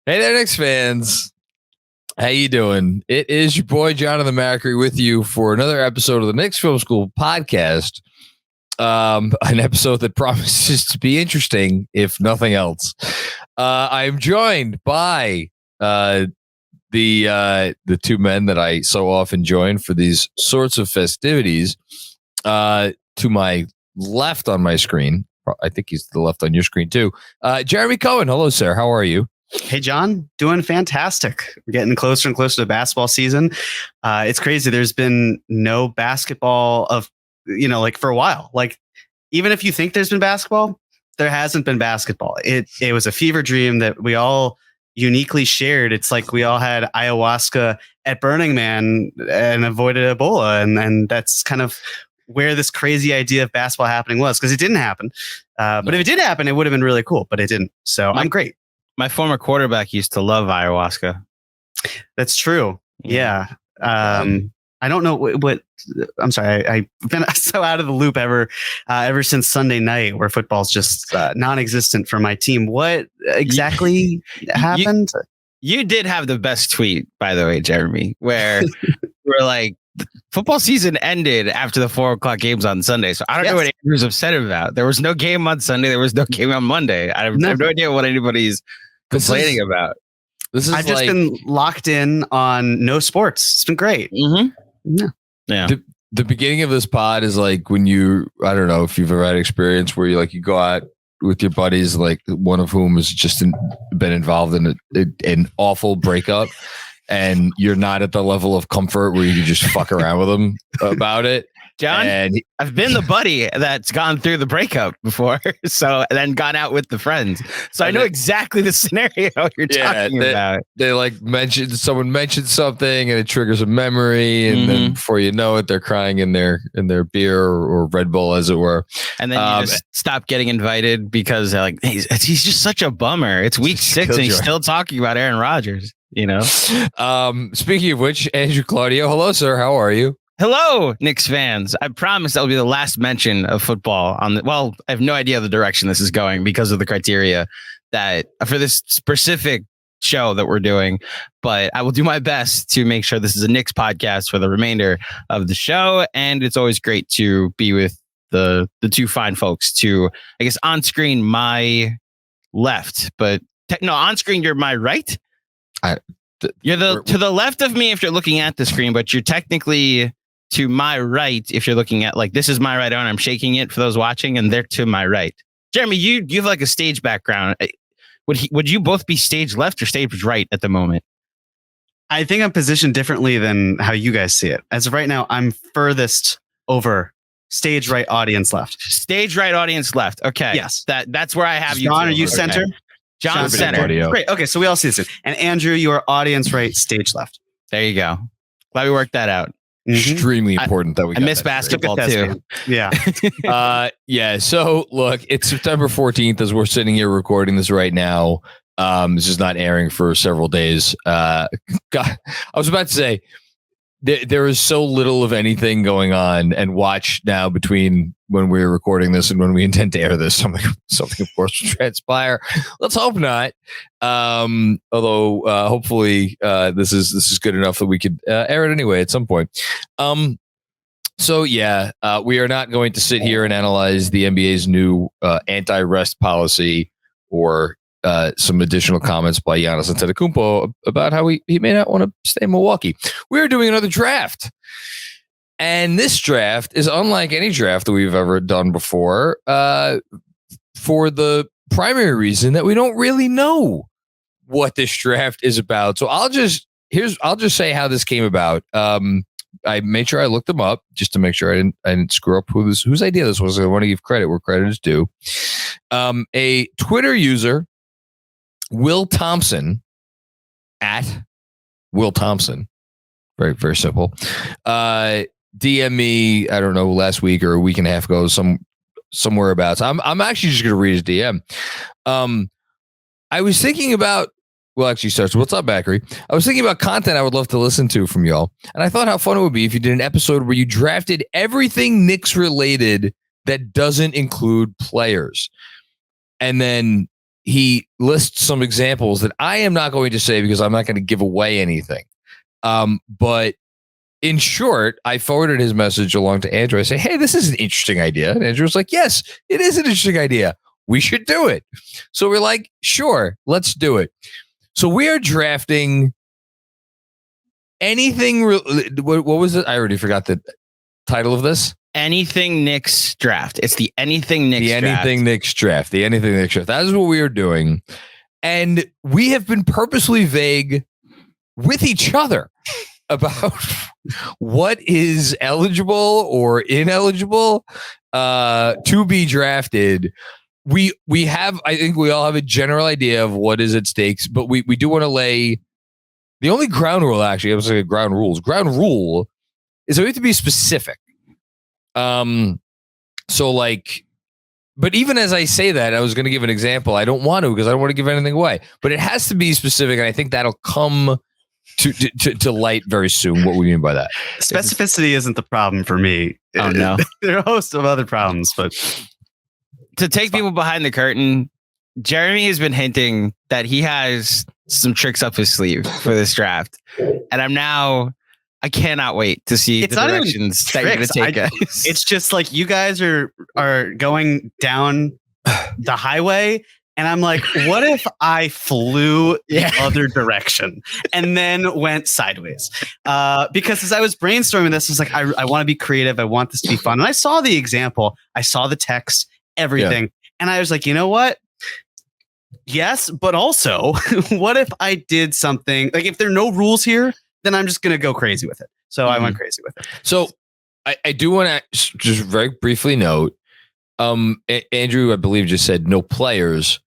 Hey there, Knicks fans. How you doing? It is your boy, Jonathan Macri, with you for another episode of the Knicks Film School Podcast. An episode that promises to be interesting, if nothing else. I am joined by the two men that I so often join for these sorts of festivities. To my left on my screen, I think he's to the left on your screen too. Jeremy Cohen. Hello, sir. How are you? Hey, John, doing fantastic. We're getting closer and closer to basketball season. It's crazy. There's been no basketball for a while. Like, even if you think there's been basketball, there hasn't been basketball. It was a fever dream that we all uniquely shared. It's like we all had ayahuasca at Burning Man and avoided Ebola. And that's kind of where this crazy idea of basketball happening was, because it didn't happen. But if it did happen, it would have been really cool, but it didn't. So I'm great. My former quarterback used to love ayahuasca. That's true. Yeah. I don't know what I'm sorry. I've been so out of the loop ever since Sunday night, where football's just non-existent for my team. What exactly happened? You did have the best tweet, by the way, Jeremy, where we're like, football season ended after the 4:00 games on Sunday. So I don't know what Andrew's upset about. There was no game on Sunday. There was no game on Monday. I have no idea what anybody's complaining about. I've just been locked in on no sports. It's been great. Mm-hmm. Yeah. The beginning of this pod is like when I don't know if you've ever had experience where you go out with your buddies, like one of whom has just been involved in an awful breakup, and you're not at the level of comfort where you can just fuck around with them about it. John, I've been the buddy that's gone through the breakup before, and then gone out with the friends. So I know exactly the scenario you're talking about. They someone mentioned something and it triggers a memory, and then before you know it, they're crying in their beer or Red Bull, as it were. And then you just stop getting invited because they're like, he's just such a bummer. It's week 6 and he's still talking about Aaron Rodgers. Speaking of which, Andrew Claudio, hello, sir. How are you? Hello, Knicks fans. I promise that will be the last mention of football I have no idea the direction this is going because of the criteria that for this specific show that we're doing, but I will do my best to make sure this is a Knicks podcast for the remainder of the show. And it's always great to be with the two fine folks to, I guess, on screen, my left, but on screen, you're my right. You're to the left of me if you're looking at the screen, but you're technically to my right if you're looking at, like, this is my right arm. I'm shaking it for those watching, and they're to my right. Jeremy, you have like a stage background. Would you both be stage left or stage right at the moment? I think I'm positioned differently than how you guys see it. As of right now, I'm furthest over, stage right, audience left. Stage right, audience left. Okay. Yes. That's where I have you. John, are you center? John center. Great. Okay, so we all see this. And Andrew, you are audience right, stage left. There you go. Glad we worked that out. Extremely important that we. I miss basketball too. Yeah. Yeah. So look, it's September 14th as we're sitting here recording this right now. This is not airing for several days. God, I was about to say there is so little of anything going on, and watch now between when we're recording this and when we intend to air this, something of course will transpire. Let's hope not. Although hopefully this is good enough that we could air it anyway at some point. So yeah, we are not going to sit here and analyze the NBA's new anti-rest policy or some additional comments by Giannis Antetokounmpo about how he may not want to stay in Milwaukee. We're doing another draft. And this draft is unlike any draft that we've ever done before, for the primary reason that we don't really know what this draft is about. So I'll just say how this came about. I made sure I looked them up just to make sure I didn't screw up whose idea this was. I want to give credit where credit is due. A Twitter user, Will Thompson, at Will Thompson, very, very simple. DM me, I don't know, last week or a week and a half ago, somewhere about. I'm actually just going to read his DM. I was thinking about, well, actually starts, what's up, Macri? I was thinking about content I would love to listen to from y'all. And I thought how fun it would be if you did an episode where you drafted everything Knicks related that doesn't include players. And then he lists some examples that I am not going to say because I'm not going to give away anything. But in short, I forwarded his message along to Andrew. I say, hey, this is an interesting idea. And Andrew was like, yes, it is an interesting idea. We should do it. So we're like, sure, let's do it. So we are drafting anything. What was it? I already forgot the title of this. Anything Knicks draft. It's the Anything Knicks draft. Anything Knicks draft. The Anything Knicks draft. That is what we are doing. And we have been purposely vague with each other about what is eligible or ineligible to be drafted. We have, I think we all have a general idea of what is at stakes, but we do want to lay the only ground rule, actually, I was like ground rule is that we have to be specific. So like, but even as I say that, I was going to give an example. I don't want to because I don't want to give anything away, but it has to be specific. And I think that'll come to light very soon. What we mean by that. Specificity isn't the problem for me. Oh no. There are a host of other problems, but to take people behind the curtain, Jeremy has been hinting that he has some tricks up his sleeve for this draft. And I cannot wait to see the directions that you're going to take us. It's just like you guys are going down the highway, and I'm like, what if I flew the other direction and then went sideways? Because as I was brainstorming this, I was like, I want to be creative. I want this to be fun. And I saw the example. I saw the text, everything. Yeah. And I was like, you know what? Yes, but also, what if I did something like if there are no rules here, then I'm just going to go crazy with it. So I went crazy with it. So I do want to just very briefly note, Andrew, I believe, just said no players.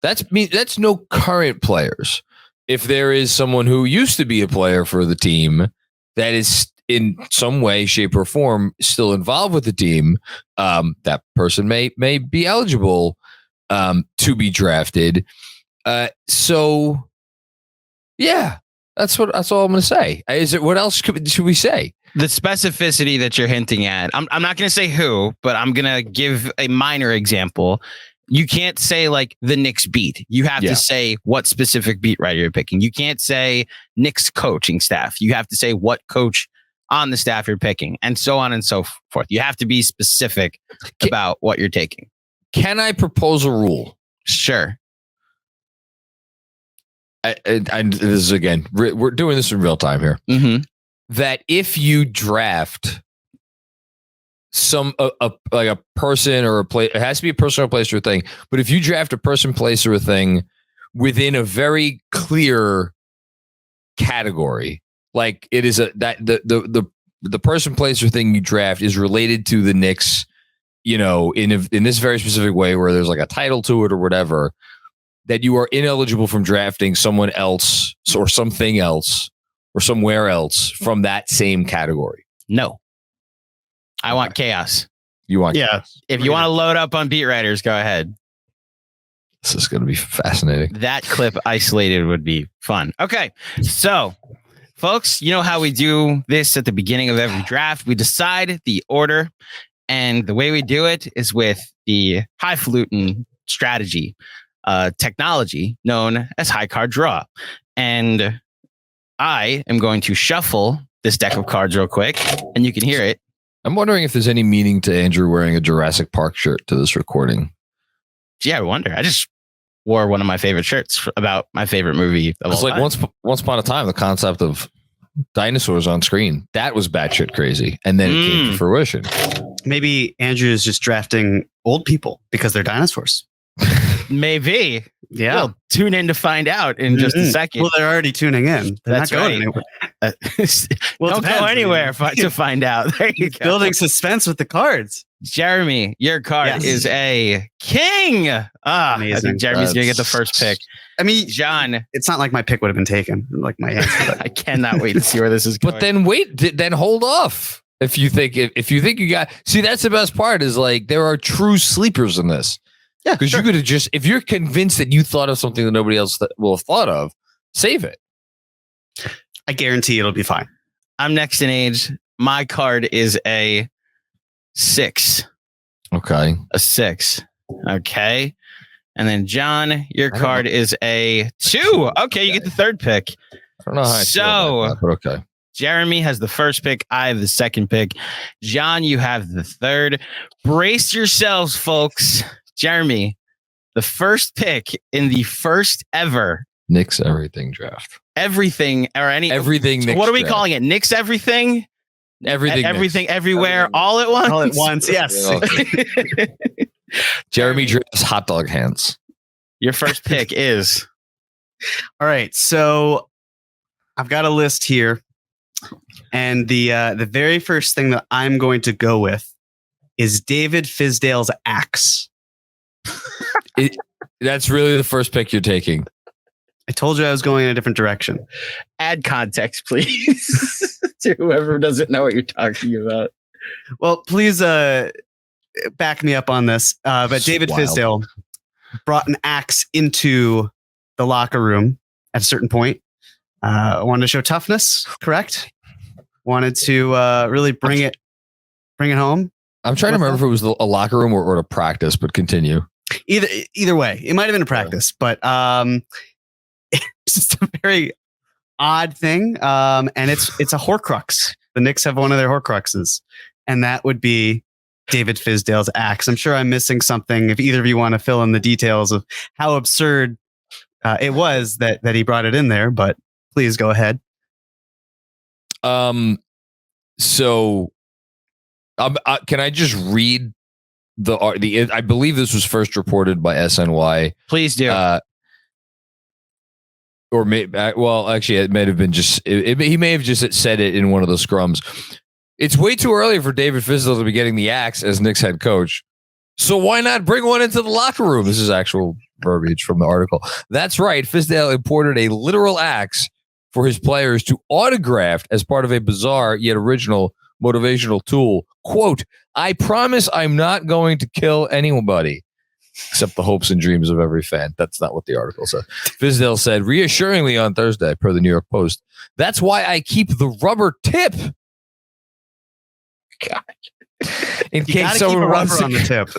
That's no current players. If there is someone who used to be a player for the team that is in some way, shape, or form still involved with the team, that person may be eligible to be drafted. So yeah. That's all I'm going to say. What else should we say? The specificity that you're hinting at. I'm not going to say who, but I'm going to give a minor example. You can't say like the Knicks beat. You have to say what specific beat writer you're picking. You can't say Knicks coaching staff. You have to say what coach on the staff you're picking, and so on and so forth. You have to be specific about what you're taking. Can I propose a rule? Sure. This is again, we're doing this in real time here. Mm-hmm. That if you draft like a person or a place, it has to be a person or a place or a thing. But if you draft a person, place, or a thing within a very clear category, like it is the person, place, or thing you draft is related to the Knicks, in this very specific way where there's like a title to it or whatever, that you are ineligible from drafting someone else or something else or somewhere else from that same category. No. I want chaos. You want chaos. If you want to load up on beat writers, go ahead. This is going to be fascinating. That clip isolated would be fun. Okay. So, folks, you know how we do this at the beginning of every draft. We decide the order, and the way we do it is with the highfalutin strategy. Technology known as high card draw. And I am going to shuffle this deck of cards real quick, and you can hear it. I'm wondering if there's any meaning to Andrew wearing a Jurassic Park shirt to this recording. Yeah, I wonder. I just wore one of my favorite shirts about my favorite movie of all time. Once upon a time, the concept of dinosaurs on screen, that was batshit crazy. And then it came to fruition. Maybe Andrew is just drafting old people because they're dinosaurs. Maybe. Yeah. We'll tune in to find out in just a second. Well, they're already tuning in. They're That's not going right. anywhere. Don't go anywhere to find out. There you go. Building suspense with the cards. Jeremy, your card is a king. Amazing. I think Jeremy's going to get the first pick. I mean, John, it's not like my pick would have been taken. Like my answer. I cannot wait to see where this is going. But then hold off. If you think you got, see, that's the best part is like there are true sleepers in this. Yeah, because you could have just, if you're convinced that you thought of something that nobody else will have thought of, save it. I guarantee it'll be fine. I'm next in age. My card is a 6. Okay. A 6. Okay. And then John, your card is a 2. Okay, you get the third pick. I don't know how I feel about that, but okay. Jeremy has the first pick. I have the second pick. John, you have the third. Brace yourselves, folks. Jeremy, the first pick in the first ever Knicks everything draft. Everything. Knicks what are we draft. calling it? Knicks everything? Everything everywhere, all at once? All at once, yes. Jeremy drafts hot dog hands. Your first pick is. All right, so I've got a list here, and the very first thing that I'm going to go with is David Fizdale's axe. That's really the first pick you're taking. I told you I was going in a different direction. Add context, please, to whoever doesn't know what you're talking about. Well, please back me up on this. But David Fizdale brought an axe into the locker room at a certain point. Wanted to show toughness, correct? Wanted to really bring it home. I'm trying to remember if it was a locker room or a practice, but continue. Either way, it might have been a practice, but it's just a very odd thing. And it's a Horcrux. The Knicks have one of their Horcruxes, and that would be David Fizdale's axe. I'm sure I'm missing something. If either of you want to fill in the details of how absurd it was that he brought it in there, but please go ahead. So, can I just read the I believe this was first reported by SNY. Please do. Actually, it may have been he may have just said it in one of the scrums. It's way too early for David Fizdale to be getting the axe as Knicks head coach. So why not bring one into the locker room? This is actual verbiage from the article. That's right. Fizdale imported a literal axe for his players to autograph as part of a bizarre yet original motivational tool. Quote, I promise I'm not going to kill anybody except the hopes and dreams of every fan. That's not what the article said. Fizdale said reassuringly on Thursday, per the New York Post, that's why I keep the rubber tip. God. In case someone wants on the tip.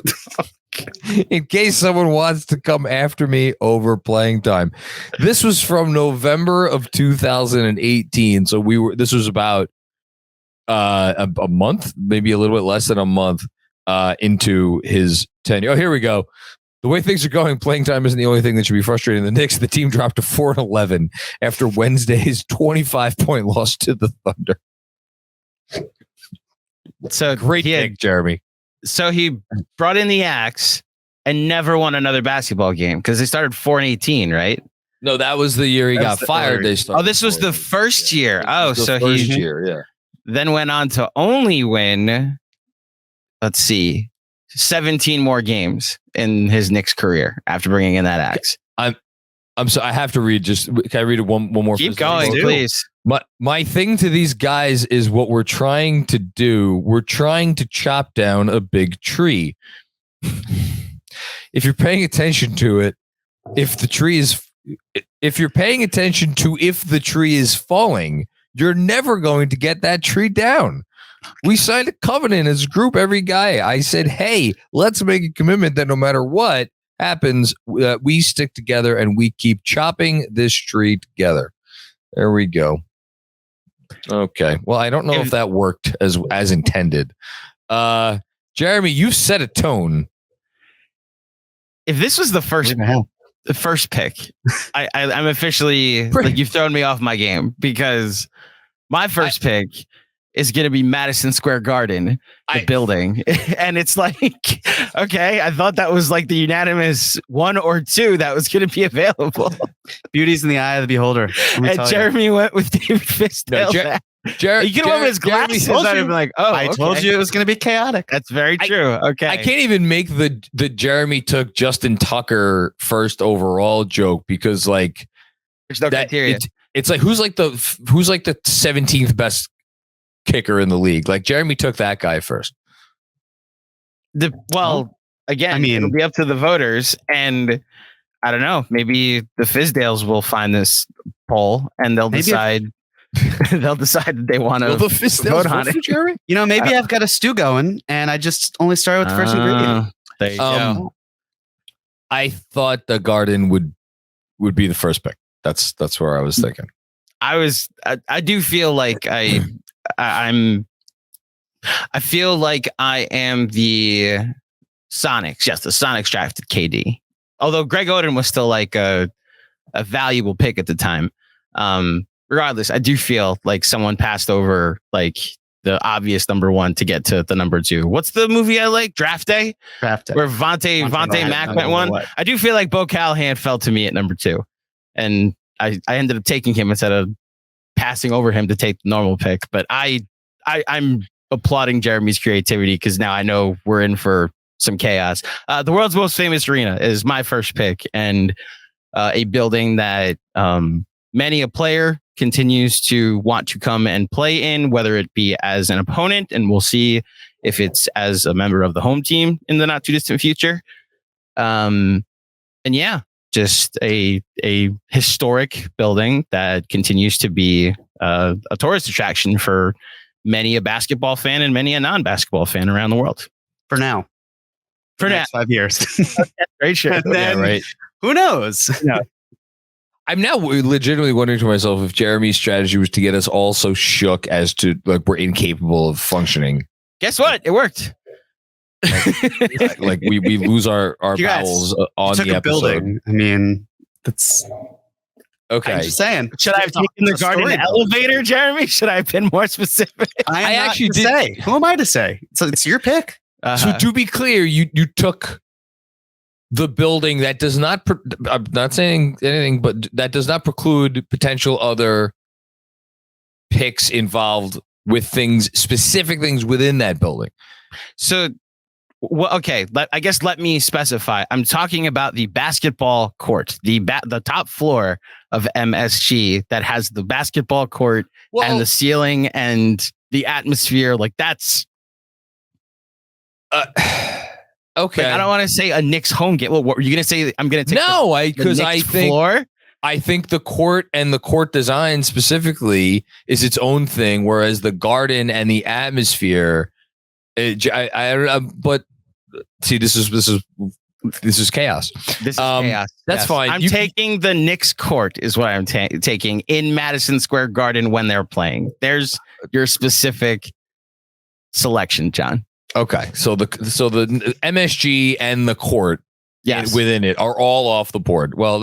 In case someone wants to come after me over playing time. This was from November of 2018. So this was about a month, maybe a little bit less than a month into his tenure. Oh, here we go. The way things are going, playing time isn't the only thing that should be frustrating the Knicks. The team dropped to 4-11 after Wednesday's 25-point loss to the Thunder. So great pick, Jeremy. So he brought in the axe and never won another basketball game because they started 4-18, right? No, that was the year he got fired. This was the first year. Oh, so first year, then went on to only win, let's see, 17 more games in his Knicks career after bringing in that axe. I'm sorry, I have to read. Can I read one more? Keep going, please. My thing to these guys is what we're trying to do. We're trying to chop down a big tree. If you're paying attention to it, if the tree is falling, you're never going to get that tree down. We signed a covenant as a group, every guy. I said, hey, let's make a commitment that no matter what happens, we stick together and we keep chopping this tree together. There we go. Okay. Well, I don't know if that worked as intended. Jeremy, you set a tone. If this was the first pick, I'm officially like, you've thrown me off my game because my first pick is going to be Madison Square Garden, the building. And it's like, okay, I thought that was like the unanimous 1 or 2 that was going to be available. Beauty's in the eye of the beholder. And Jeremy went with David Fizdale. You could have went with his glasses. I'd have been like, I told you it was going to be chaotic. That's very true. Okay. I can't even make the Jeremy took Justin Tucker first overall joke because like there's no criteria. It's like who's like the 17th best kicker in the league. Like Jeremy took that guy first. Again, it'll be up to the voters, and I don't know. Maybe the Fizdales will find this poll and they'll decide. They'll decide that they want to vote on it. Jeremy? You know, maybe I've got a stew going, and I just only started with the first ingredient. There you go. I thought the Garden would be the first pick. That's where I was thinking. I do feel like I feel like I am the Sonics. Yes, the Sonics drafted KD. Although Greg Oden was still like a valuable pick at the time. Regardless, I do feel like someone passed over like the obvious number one to get to the number two. What's the movie I like? Draft Day? Where Vontae Mack went one. I do feel like Bo Callahan fell to me at number two. And I ended up taking him instead of passing over him to take the normal pick. But I'm applauding Jeremy's creativity because now I know we're in for some chaos. The world's most famous arena is my first pick, and a building that many a player continues to want to come and play in, whether it be as an opponent, and we'll see if it's as a member of the home team in the not too distant future. And yeah, just a historic building that continues to be a tourist attraction for many a basketball fan and many a non-basketball fan around the world. For now. For now. Next 5 years. Great shit. And then, Yeah, right. who knows? Yeah. I'm now legitimately wondering to myself if Jeremy's strategy was to get us all so shook as to like we're incapable of functioning. Guess what? It worked. Like we lose our You guys, vowels on Took the a episode. building. I mean, that's. Okay. I'm just saying. Should I have taken the Garden elevator, Jeremy? Should I have been more specific? I actually did. Say. Who am I to say? It's your pick. So to be clear, you took the building that does not. I'm not saying anything, but that does not preclude potential other picks involved with specific things within that building. So, well, okay. I guess let me specify. I'm talking about the basketball court, the top floor of MSG that has the basketball court and the ceiling and the atmosphere. Like that's. Okay. Like, I don't want to say a Knicks home game. Well, what were you going to say? I'm going to take because I think floor. I think the court and the court design specifically is its own thing, whereas the Garden and the atmosphere. But see, this is chaos. This is chaos. That's fine. I'm taking the Knicks court is what I'm taking in Madison Square Garden when they're playing. There's your specific selection, John. Okay, so the MSG and the court within it are all off the board. Well,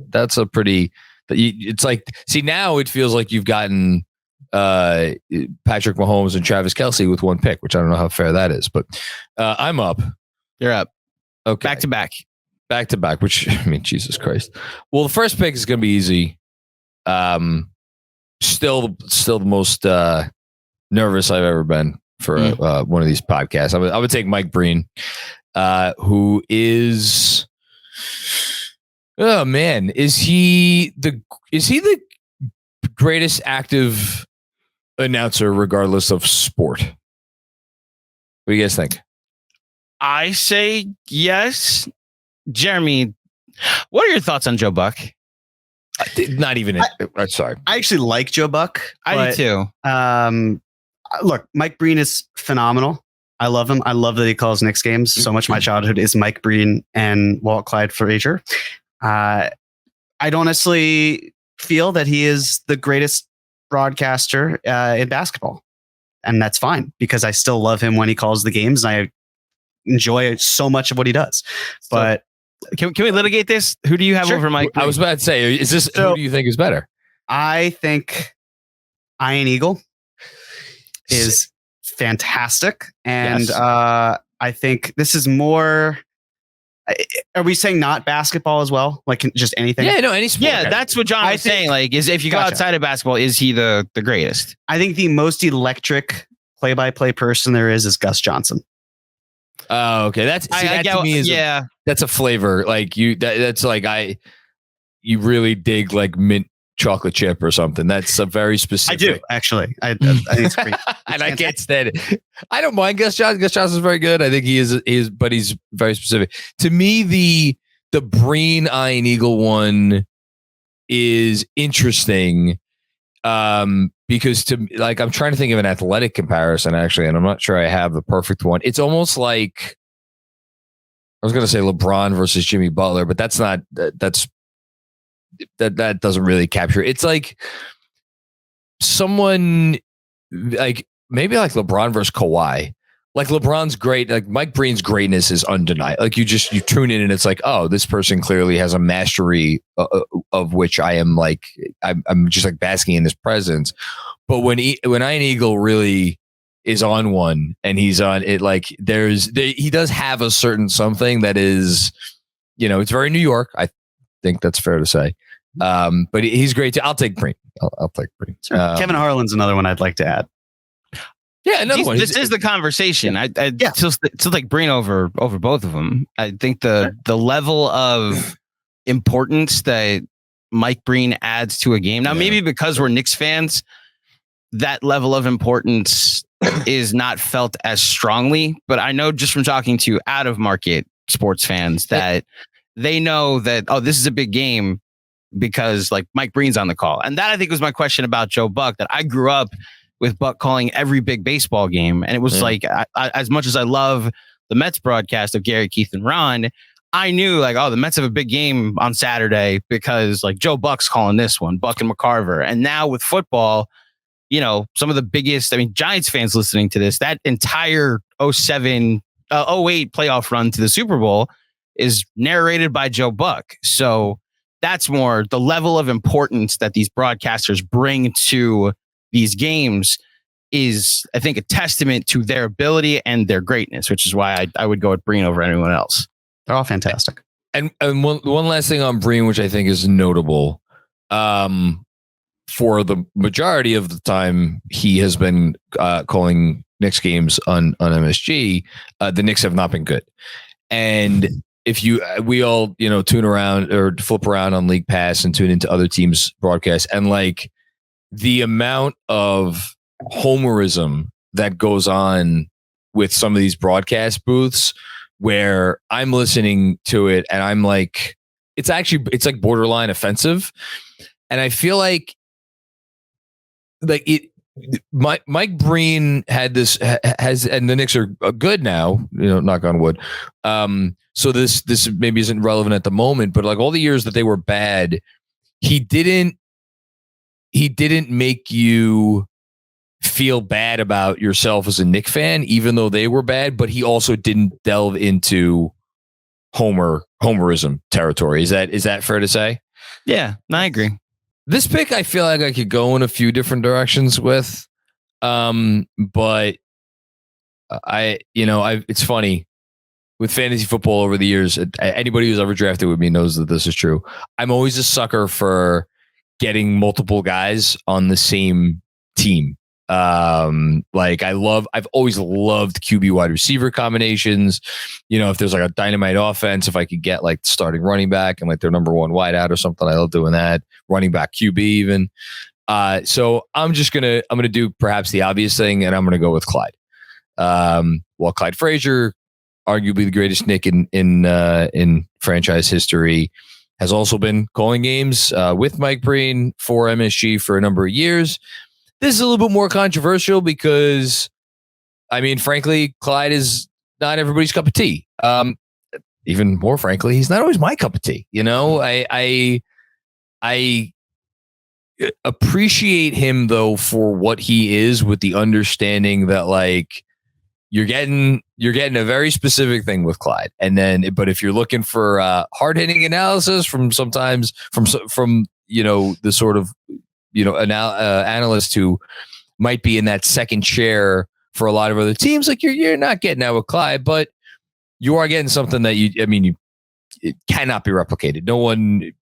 that's a pretty. It's like, see, now it feels like you've gotten Patrick Mahomes and Travis Kelce with one pick, which I don't know how fair that is, but I'm up. You're up. Okay, back to back. Which, I mean, Jesus Christ. Well, the first pick is going to be easy. Still the most nervous I've ever been for one of these podcasts. I would take Mike Breen, who is, oh man, is he the greatest active announcer regardless of sport? What do you guys think? I say yes. Jeremy, what are your thoughts on Joe Buck? Not even. Sorry. I actually like Joe Buck. I do too. Look, Mike Breen is phenomenal. I love him. I love that he calls Knicks games. So much of my childhood is Mike Breen and Walt Clyde Frazier. I honestly feel that he is the greatest broadcaster in basketball. And that's fine because I still love him when he calls the games. And I enjoy so much of what he does. But can we litigate this? Who do you have over Mike Breen? I was about to say, who do you think is better? I think Ian Eagle is fantastic. And yes. I think this is more. Are we saying not basketball as well? Like just anything? Yeah, no, any sport. Yeah, that's what John was saying. Like, is if you go outside of basketball, is he the greatest? I think the most electric play-by-play person there is Gus Johnson. Oh, okay. That's to me is that's a flavor. Like that's like you really dig like mint chocolate chip or something. That's a very specific. I do actually. I think it's great. And I can't stand it. I don't mind Gus Johnson. Gus Johnson's very good. I think he is, but he's very specific. To me, the Breen Ian Eagle one is interesting. Because I'm trying to think of an athletic comparison actually, and I'm not sure I have the perfect one. It's almost like was going to say LeBron versus Jimmy Butler, but that's not, that doesn't really capture. It's like someone like maybe like LeBron versus Kawhi. Like LeBron's great, like Mike Breen's greatness is undeniable. Like you tune in and it's like, oh, this person clearly has a mastery of which I am like, I'm just like basking in his presence. But when Ian Eagle really is on one and he's on it, like he does have a certain something that is, it's very New York. I think that's fair to say. But he's great too. I'll take Breen. I'll take Breen. Sure. Kevin Harlan's another one I'd like to add. Yeah, another one. This is the conversation. I still like Breen over both of them. I think the level of importance that Mike Breen adds to a game. Now, maybe because we're Knicks fans, that level of importance is not felt as strongly. But I know just from talking to out of market sports fans that they know that, oh, this is a big game because like Mike Breen's on the call. And that I think was my question about Joe Buck, that I grew up with Buck calling every big baseball game. And it was like, I, as much as I love the Mets broadcast of Gary, Keith, and Ron, I knew like, oh, the Mets have a big game on Saturday because like Joe Buck's calling this one, Buck and McCarver. And now with football, some of the biggest, Giants fans listening to this, that entire 08 playoff run to the Super Bowl is narrated by Joe Buck. So that's more the level of importance that these broadcasters bring to these games is, I think, a testament to their ability and their greatness, which is why I would go with Breen over anyone else. They're all fantastic. And one last thing on Breen, which I think is notable, for the majority of the time he has been calling Knicks games on MSG, the Knicks have not been good. And if we all tune around or flip around on League Pass and tune into other teams' broadcasts, and like the amount of homerism that goes on with some of these broadcast booths, where I'm listening to it and I'm like, it's like borderline offensive, and I feel like Mike Breen and the Knicks are good now, knock on wood. So this maybe isn't relevant at the moment, but like all the years that they were bad, he didn't make you feel bad about yourself as a Knicks fan, even though they were bad, but he also didn't delve into homerism territory. Is that fair to say? Yeah, I agree. This pick, I feel like I could go in a few different directions with, but it's funny with fantasy football over the years. Anybody who's ever drafted with me knows that this is true. I'm always a sucker for getting multiple guys on the same team. I've always loved QB wide receiver combinations. If there's like a dynamite offense, if I could get like starting running back and like their number one wideout or something, I love doing that. Running back QB even. So I'm going to do perhaps the obvious thing, and I'm going to go with Clyde. While Clyde Frazier, arguably the greatest Knick in franchise history, has also been calling games with Mike Breen for MSG for a number of years. This is a little bit more controversial because, frankly, Clyde is not everybody's cup of tea. Even more frankly, he's not always my cup of tea. I appreciate him though for what he is, with the understanding that like you're getting a very specific thing with Clyde, but if you're looking for hard hitting analysis from the sort of analyst who might be in that second chair for a lot of other teams, like you're not getting that with Clyde, but you are getting something that it cannot be replicated.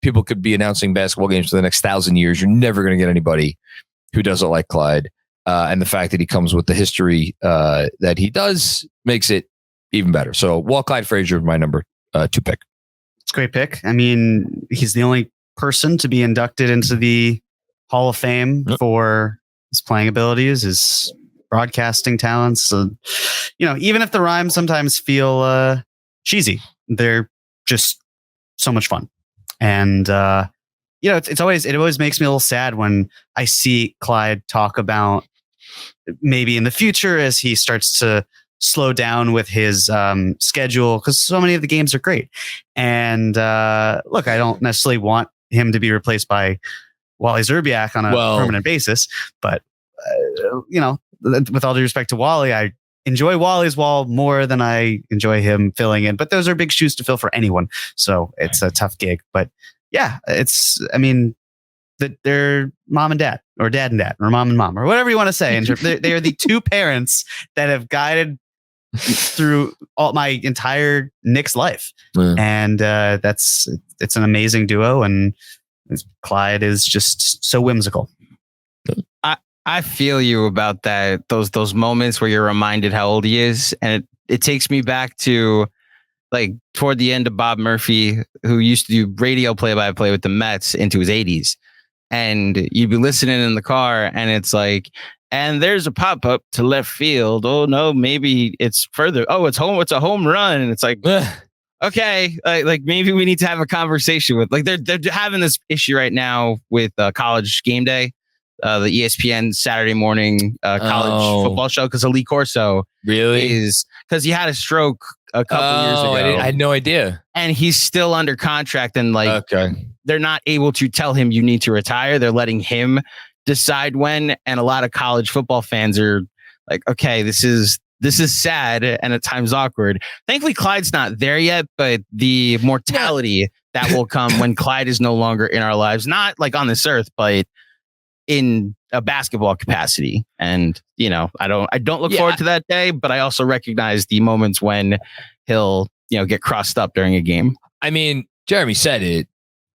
People could be announcing basketball games for the next 1,000 years. You're never going to get anybody who doesn't like Clyde. And the fact that he comes with the history that he does makes it even better. So Clyde Frazier is my number 2 pick. It's a great pick. He's the only person to be inducted into the Hall of Fame for his playing abilities, his broadcasting talents. So, even if the rhymes sometimes feel cheesy, they're just so much fun. And it always makes me a little sad when I see Clyde talk about maybe in the future, as he starts to slow down with his schedule because so many of the games are great. And look, I don't necessarily want him to be replaced by Wally Szczerbiak on a permanent basis, but with all due respect to Wally, I enjoy Wally's wall more than I enjoy him filling in. But those are big shoes to fill for anyone, so it's a tough gig. But yeah, they're mom and dad, or dad and dad, or mom and mom, or whatever you want to say. And they are the two parents that have guided through all my entire Knicks life. Yeah. And it's an amazing duo, and Clyde is just so whimsical. I feel you about that. Those moments where you're reminded how old he is, and it takes me back to like toward the end of Bob Murphy, who used to do radio play-by-play with the Mets into his 80s. And you'd be listening in the car, and it's like, and there's a pop-up to left field. Oh no, maybe it's further. Oh, it's home. It's a home run. And it's like, okay, like maybe we need to have a conversation with, like, they're having this issue right now with College Game Day, the ESPN Saturday morning college football show, because Lee Corso is, because he had a stroke a couple years ago. I had no idea. And he's still under contract, and they're not able to tell him you need to retire. They're letting him decide when. And a lot of college football fans are like, okay, this is sad and at times awkward. Thankfully, Clyde's not there yet, but the mortality that will come when Clyde is no longer in our lives, not like on this earth, but in a basketball capacity. And, I don't look forward to that day, but I also recognize the moments when he'll, get crossed up during a game. I mean, Jeremy said it.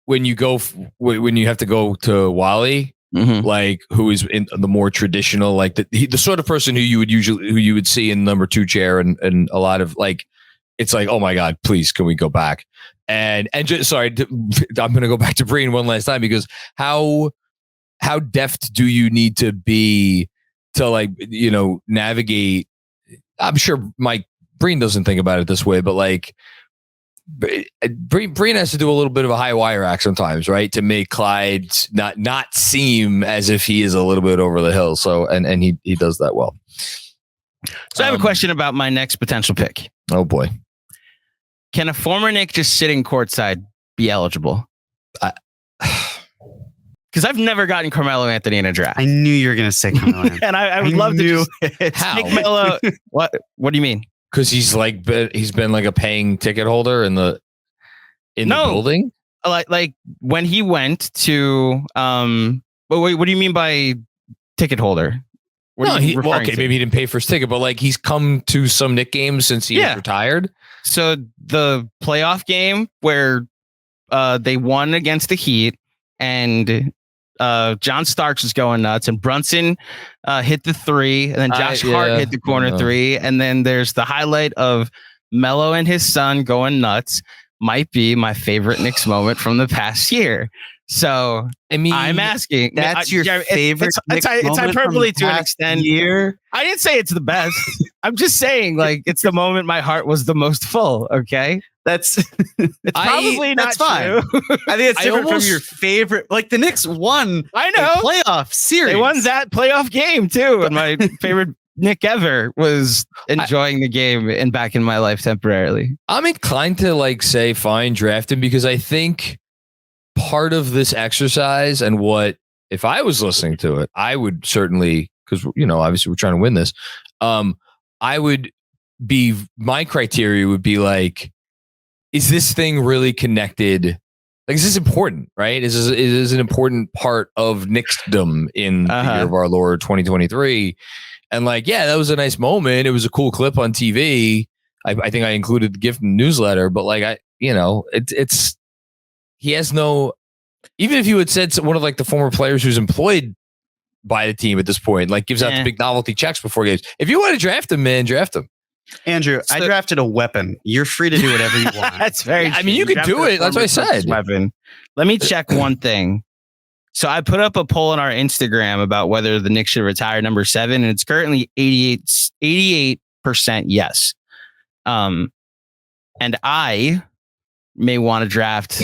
When you have to go to Wally, like, who is in the more traditional, like the sort of person who you would see in number 2 chair, and a lot of, like, it's like, oh my God, please, can we go back? And just, sorry, I'm going to go back to Breen one last time, because how deft do you need to be to, like, navigate? I'm sure Mike Breen doesn't think about it this way, but like, Breen has to do a little bit of a high wire act sometimes, right, to make Clyde not seem as if he is a little bit over the hill. So and he does that well. So I have a question about my next potential pick. Oh boy, can a former Knick just sitting courtside be eligible? Because I've never gotten Carmelo Anthony in a draft. I knew you were going to say Carmelo Anthony. And I would love to just how? Nick Melo. What do you mean? Because he's been like a paying ticket holder in the building. Like when he went to what do you mean by ticket holder? Maybe he didn't pay for his ticket, but like, he's come to some Knick games since he was retired. So the playoff game where they won against the Heat, and John Starks was going nuts, and Brunson hit the 3, and then Josh Hart hit the corner 3, and then there's the highlight of Melo and his son going nuts. Might be my favorite Knicks moment from the past year. So I mean, I'm asking, that's your favorite. It's hyperbole to an extent. Year. I didn't say it's the best. I'm just saying, like, it's the moment my heart was the most full. Okay. It's probably not fine. True. I think it's different from your favorite. Like, the Knicks won a playoff series. They won that playoff game too. And my favorite Knick ever was enjoying the game and back in my life temporarily. I'm inclined to, like, say fine, draft him, because I think part of this exercise, and what, if I was listening to it, I would certainly, because obviously we're trying to win this. My criteria would be like, is this thing really connected? Like, is this important, right? Is this an important part of Knicksdom in the year of our Lord 2023? And like, that was a nice moment. It was a cool clip on TV. I think I included the gift in the newsletter, but like, it's he has no, even if you had said one of, like, the former players who's employed by the team at this point, like, gives out the big novelty checks before games. If you want to draft him, man, draft him. Andrew, I drafted a weapon. You're free to do whatever you want. That's very true. I mean, you could do it. That's what I said. Weapon. Let me check one thing. So I put up a poll on our Instagram about whether the Knicks should retire number 7, and it's currently 88% yes. And I may want to draft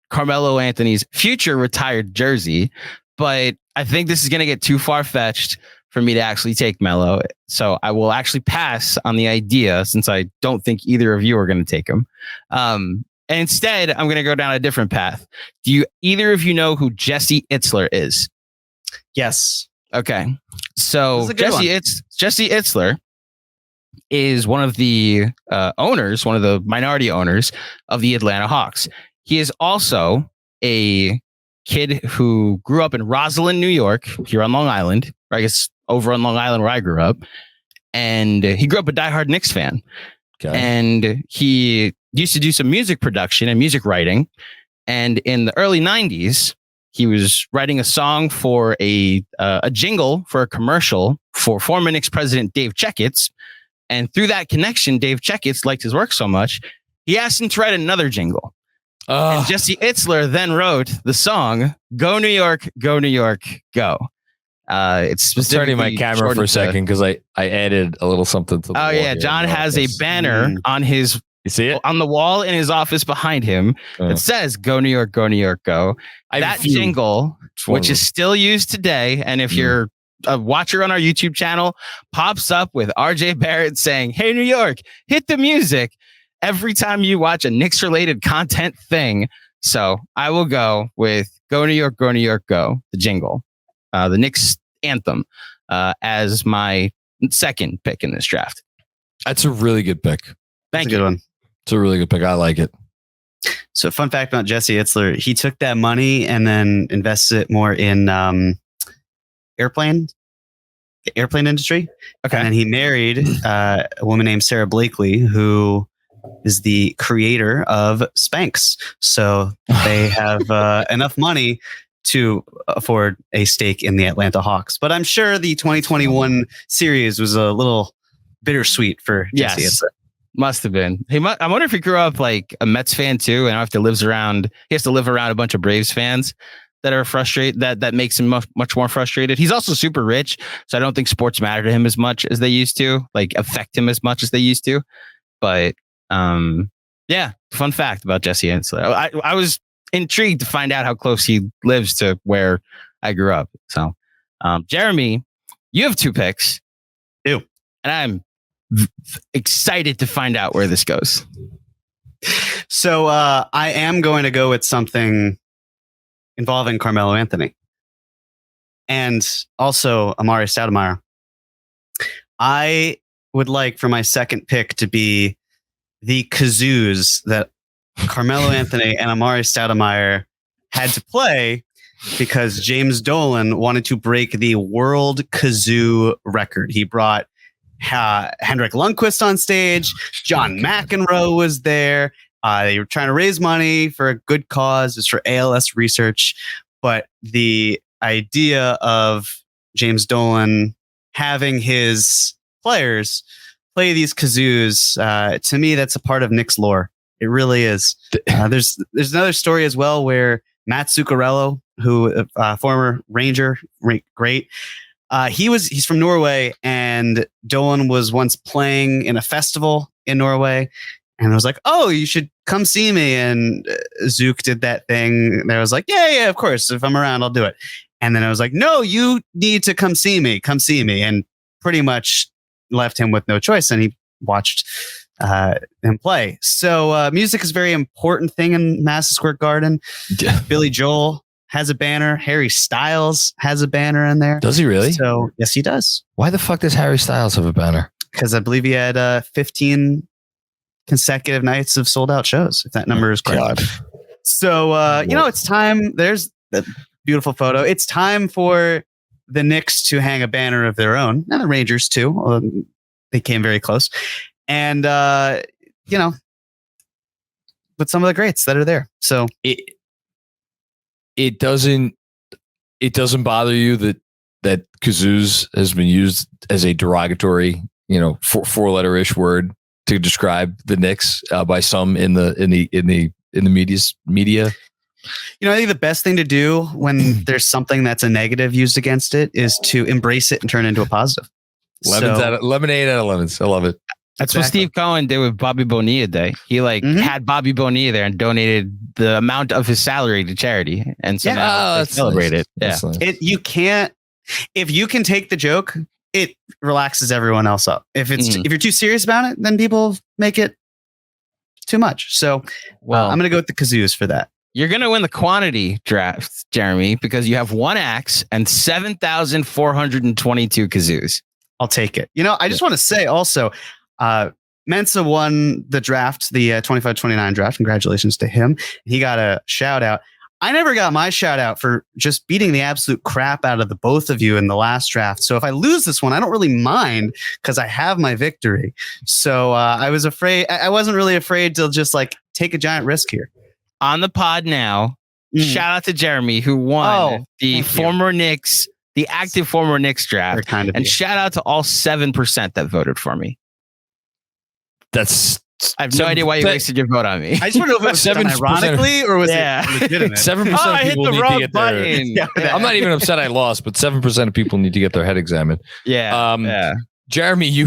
Carmelo Anthony's future retired jersey, but I think this is going to get too far-fetched. for me to actually take Melo. So I will actually pass on the idea since I don't think either of you are going to take him. And instead, I'm going to go down a different path. Do either of you know who Jesse Itzler is? Yes. Okay. So Jesse Itzler is one of the owners, one of the minority owners of the Atlanta Hawks. He is also a kid who grew up in Roslyn, New York, here on Long Island, or I guess over on Long Island where I grew up. And he grew up a diehard Knicks fan. Okay. And he used to do some music production and music writing. And in the early 90s, he was writing a song for a jingle for a commercial for former Knicks president Dave Checketts. And through that connection, Dave Checketts liked his work so much, he asked him to write another jingle. And Jesse Itzler then wrote the song "Go New York, Go New York, Go." It's turning my camera for a second because I added a little something to the wall yeah, John has a banner on his you see it? On the wall in his office behind him. It says "Go New York, Go New York, Go." That jingle, which is still used today, and if you're a watcher on our YouTube channel, pops up with RJ Barrett saying, "Hey New York, hit the music," every time you watch a Knicks related content thing. So I will go with "Go New York, Go New York, Go," the jingle, the Knicks anthem, as my second pick in this draft. That's a really good pick. Thank you. Good one. It's a really good pick. I like it. So fun fact about Jesse Itzler, he took that money and then invested it more in the airplane industry. Okay. And he married a woman named Sarah Blakely, who is the creator of Spanx. So they have enough money to afford a stake in the Atlanta Hawks. But I'm sure the 2021 series was a little bittersweet for Jesse Itzler. Must have been. I wonder if he grew up like a Mets fan too, and he has to live around a bunch of Braves fans that are frustrated. That makes him much more frustrated. He's also super rich, so I don't think sports matter to him as much as they used to, like affect him as much as they used to. But yeah, fun fact about Jesse Itzler. I was intrigued to find out how close he lives to where I grew up. So, Jeremy, you have 2 picks. And I'm excited to find out where this goes. So I am going to go with something involving Carmelo Anthony and also Amari Stoudemire. I would like for my second pick to be the kazoos that Carmelo Anthony and Amari Stoudemire had to play because James Dolan wanted to break the world kazoo record. He brought Henrik Lundqvist on stage. John McEnroe was there. They were trying to raise money for a good cause. It's for ALS research. But the idea of James Dolan having his players play these kazoos, to me, that's a part of Knicks lore. It really is. There's another story as well where Matt Zuccarello, who former Ranger, great. He's from Norway, and Dolan was once playing in a festival in Norway, and I was like, "Oh, you should come see me." And Zook did that thing. And I was like, "Yeah, of course. If I'm around, I'll do it." And then I was like, "No, you need to come see me. Come see me." And pretty much left him with no choice, and he watched him play. So music is a very important thing in Madison Square Garden. Yeah. Billy Joel has a banner. Harry Styles has a banner in there. Does he really? So yes, he does. Why the fuck does Harry Styles have a banner? Because I believe he had 15 consecutive nights of sold out shows, if that number is correct. God. So, it's time. There's the beautiful photo. It's time for the Knicks to hang a banner of their own, and the Rangers too. They came very close. And, with some of the greats that are there. So it doesn't bother you that kazoos has been used as a derogatory, 4-letter-ish word to describe the Knicks by some in the media. I think the best thing to do when there's something that's a negative used against it is to embrace it and turn it into a positive. Lemonade out of lemons. I love it. That's what Steve Cohen did with Bobby Bonilla Day. He had Bobby Bonilla there and donated the amount of his salary to charity, and so now they celebrate it. Yeah, you can't if you can take the joke, it relaxes everyone else up. If you're too serious about it, then people make it too much. So I'm going to go with the kazoos for that. You're going to win the quantity draft, Jeremy, because you have 1 axe and 7,422 kazoos. I'll take it. I just want to say also, Mensa won the draft, the 25-29 draft. Congratulations to him. He got a shout out. I never got my shout out for just beating the absolute crap out of the both of you in the last draft. So if I lose this one, I don't really mind because I have my victory. So I was afraid. I wasn't really afraid to just take a giant risk here. On the pod now, shout out to Jeremy who won the former Knicks, the active former Knicks draft. And shout out to all 7% that voted for me. I have no idea why you wasted your vote on me. I just want to know if it was 7 ironically or was it legitimate? 7% of people need to get button. I'm not even upset I lost, but 7% of people need to get their head examined. Yeah. Jeremy,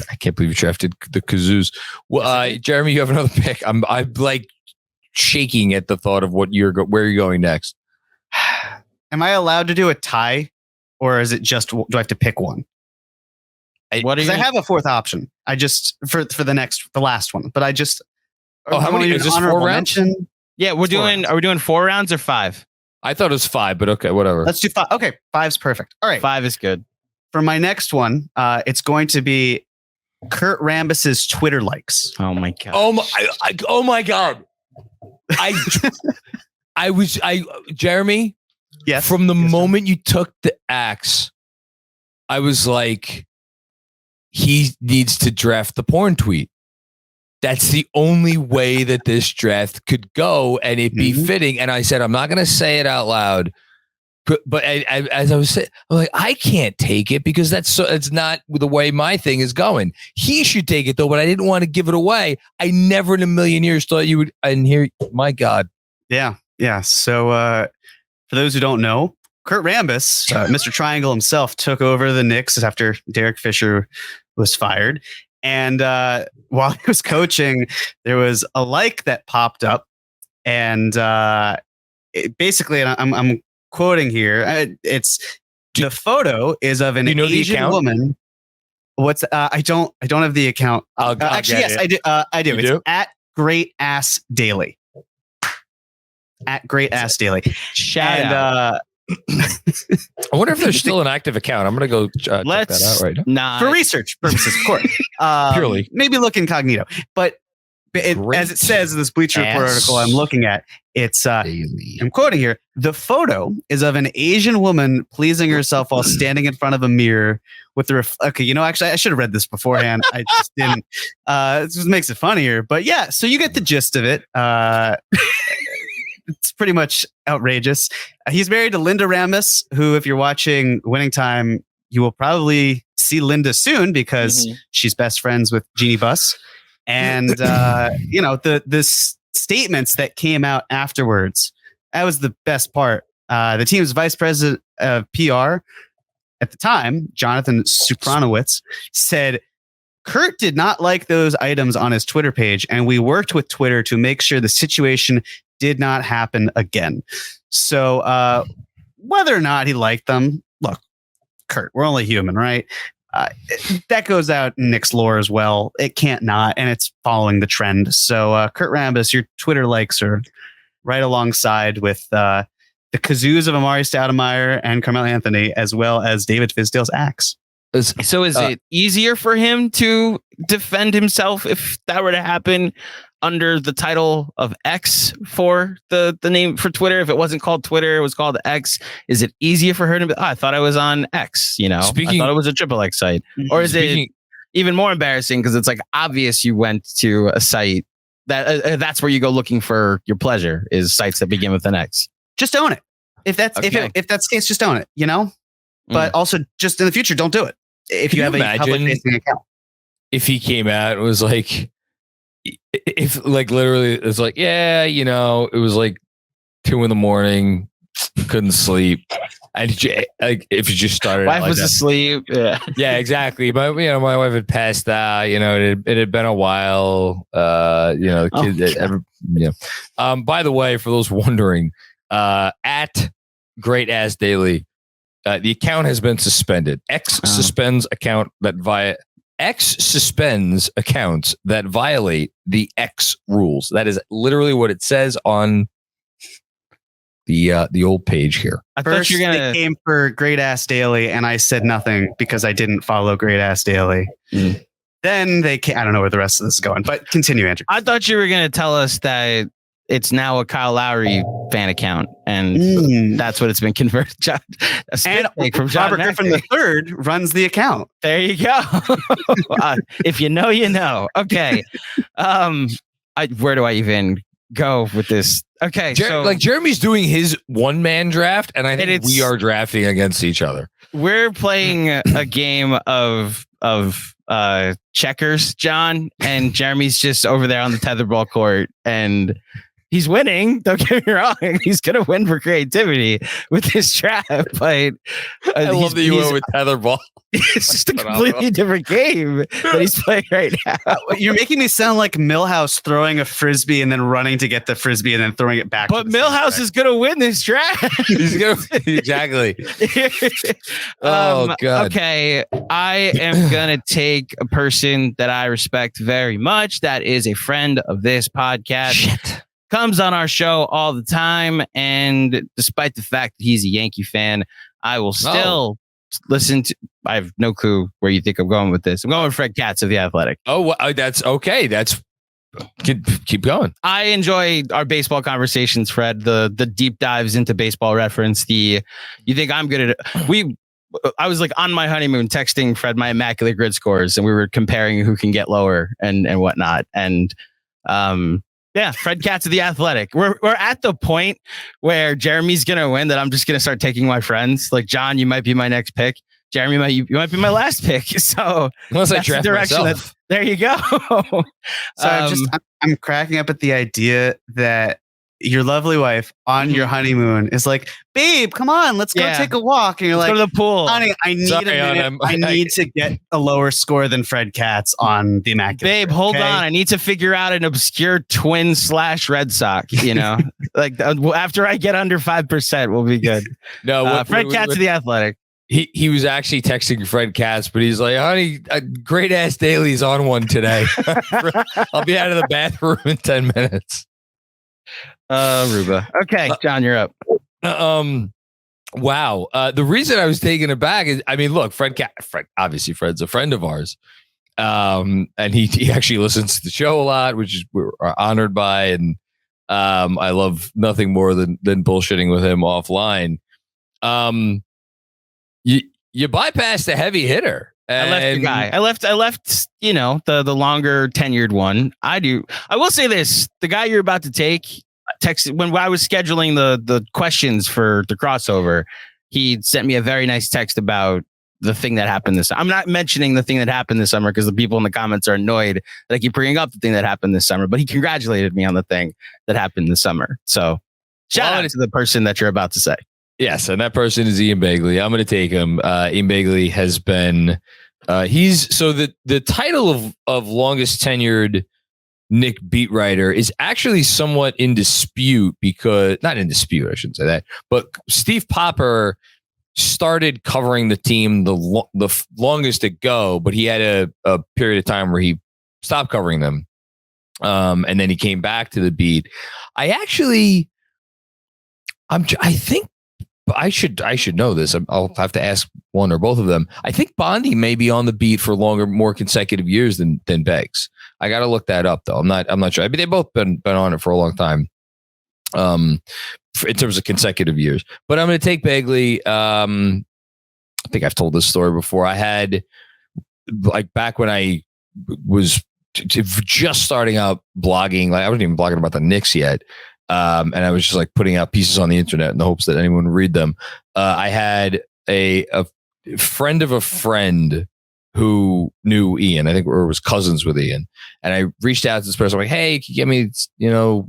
I can't believe you drafted the kazoos. Well, Jeremy, you have another pick. I'm shaking at the thought of where you're going next. Am I allowed to do a tie, or is it just do I have to pick one? Because I have a fourth option. I just for the last one, but I just. How many? Is this 4 rounds? Yeah, we're doing. Are we doing 4 rounds or 5? I thought it was 5, but okay, whatever. Let's do 5. Okay, 5's perfect. All right, 5 is good. For my next one, it's going to be Kurt Rambis's Twitter likes. Oh my god. Oh my god. Jeremy. Yes. From the moment you took the axe, I was like, he needs to draft the porn tweet. That's the only way that this draft could go and it be fitting. And I said, I'm not going to say it out loud, but as I was saying, I'm like, I can't take it because it's not the way my thing is going. He should take it though, but I didn't want to give it away. I never in a million years thought you would. And here, my God. Yeah. So for those who don't know, Kurt Rambis, Mr. Triangle himself, took over the Knicks after Derek Fisher was fired. And while he was coaching, there was a like that popped up. And basically, and I'm quoting here, the photo is of an Asian woman. I don't have the account. Actually, yes, I do. It's at Great Ass Daily. At Great Ass Daily. Shout out. I wonder if there's still an active account. I'm going to go check that out right now. For research purposes, of course. Purely. Maybe look incognito. But as it says in this Bleacher Report article I'm looking at, it's, I'm quoting here, the photo is of an Asian woman pleasing herself while standing in front of a mirror with the okay, actually, I should have read this beforehand. I just didn't. This just makes it funnier. But yeah, so you get the gist of it. It's pretty much outrageous. He's married to Linda Rambis, who, if you're watching Winning Time, you will probably see Linda soon because she's best friends with Jeannie Buss. And, the statements that came out afterwards, that was the best part. The team's vice president of PR at the time, Jonathan Supranowicz, said, Kurt did not like those items on his Twitter page, and we worked with Twitter to make sure the situation did not happen again. So whether or not he liked them, look, Kurt, we're only human, right? That goes out in Knicks lore as well. It can't not, and it's following the trend. So Kurt Rambis, your Twitter likes are right alongside with the kazoos of Amari Stoudemire and Carmelo Anthony, as well as David Fizdale's axe. So is it easier for him to defend himself if that were to happen under the title of X for the name for Twitter? If it wasn't called Twitter, it was called X. Is it easier for her to be, I thought I was on X, I thought it was a triple X site. Or is it even more embarrassing because it's like obvious you went to a site that's where you go looking for your pleasure, is sites that begin with an X. Just own it. If that's the case, just own it, But also just in the future, don't do it. If you have a public facing account. If he came out and was like, if literally it's like, it was like 2 a.m, couldn't sleep. And if you just started, wife was asleep. Yeah, exactly. But my wife had passed out. It had been a while. The kid. By the way, for those wondering, at Great Ass Daily, The account has been suspended. X suspends accounts that violate the X rules. That is literally what it says on the old page here. I thought you were gonna came for Great Ass Daily, and I said nothing because I didn't follow Great Ass Daily. Mm. Then they came, I don't know where the rest of this is going, but continue, Andrew. I thought you were gonna tell us that it's now a Kyle Lowry fan account, and that's what it's been converted to. And Robert Griffin III runs the account. There you go. If you know, you know. Okay. Where do I even go with this? Okay. So Jeremy's doing his one-man draft, and I think we are drafting against each other. We're playing a game of checkers, John, and Jeremy's just over there on the tetherball court, and he's winning. Don't get me wrong. He's going to win for creativity with this draft. But I love that you went with tetherball. It's just a completely different game that he's playing right now. You're making me sound like Millhouse throwing a frisbee and then running to get the frisbee and then throwing it back. But Millhouse is going to win this draft. He's going to exactly. Oh God. Okay, I am going to take a person that I respect very much. That is a friend of this podcast. Shit. Comes on our show all the time, and despite the fact that he's a Yankee fan, I will still listen to. I have no clue where you think I'm going with this. I'm going with Fred Katz of The Athletic. Oh, that's okay. That's keep going. I enjoy our baseball conversations, Fred. The deep dives into baseball reference. You think I'm good at it? I was like on my honeymoon texting Fred my immaculate grid scores, and we were comparing who can get lower and whatnot. And yeah, Fred Katz of The Athletic. We're at the point where Jeremy's gonna win that I'm just gonna start taking my friends. Like, John, you might be my next pick. Jeremy, you might be my last pick. So unless I draft myself. There you go. So I'm cracking up at the idea that your lovely wife on your honeymoon is like, babe, come on, let's go take a walk. And you're like, go to the pool. Honey, I need a minute. I need to get a lower score than Fred Katz on the Immaculate. Babe, hold on. I need to figure out an obscure Twins/Red Sox, like after I get under 5%, we'll be good. No, Fred Katz of The Athletic. He was actually texting Fred Katz, but he's like, honey, Great Ass Daily's on one today. I'll be out of the bathroom in 10 minutes. Ruba. Okay, John, you're up. Wow. The reason I was taken aback is, I mean, look, Fred, obviously Fred's a friend of ours. And he actually listens to the show a lot, which we're honored by. And I love nothing more than bullshitting with him offline. You bypassed a heavy hitter. I left the guy. I left, the longer tenured one. I will say this, the guy you're about to take texted when I was scheduling the questions for the crossover. He sent me a very nice text about the thing that happened this summer. I'm not mentioning the thing that happened this summer because the people in the comments are annoyed that I keep bringing up the thing that happened this summer, but he congratulated me on the thing that happened this summer. So shout out to the person that you're about to say. Yes, and that person is Ian Begley. I'm going to take him. Ian Begley has been the title of longest tenured Nick beat writer is actually somewhat in dispute because not in dispute, I shouldn't say that, but Steve Popper started covering the team the longest ago, but he had a period of time where he stopped covering them, and then he came back to the beat. I think I should know this. I'll have to ask one or both of them. I think Bondi may be on the beat for longer, more consecutive years than Beggs. I got to look that up though. I'm not sure. I mean, they've both been on it for a long time. In terms of consecutive years, but I'm going to take Begley. I think I've told this story before. I had back when I was just starting out blogging, I wasn't even blogging about the Knicks yet. And I was just putting out pieces on the internet in the hopes that anyone would read them. I had a friend of a friend who knew Ian, I think, or was cousins with Ian. And I reached out to this person, like, hey, can you get me,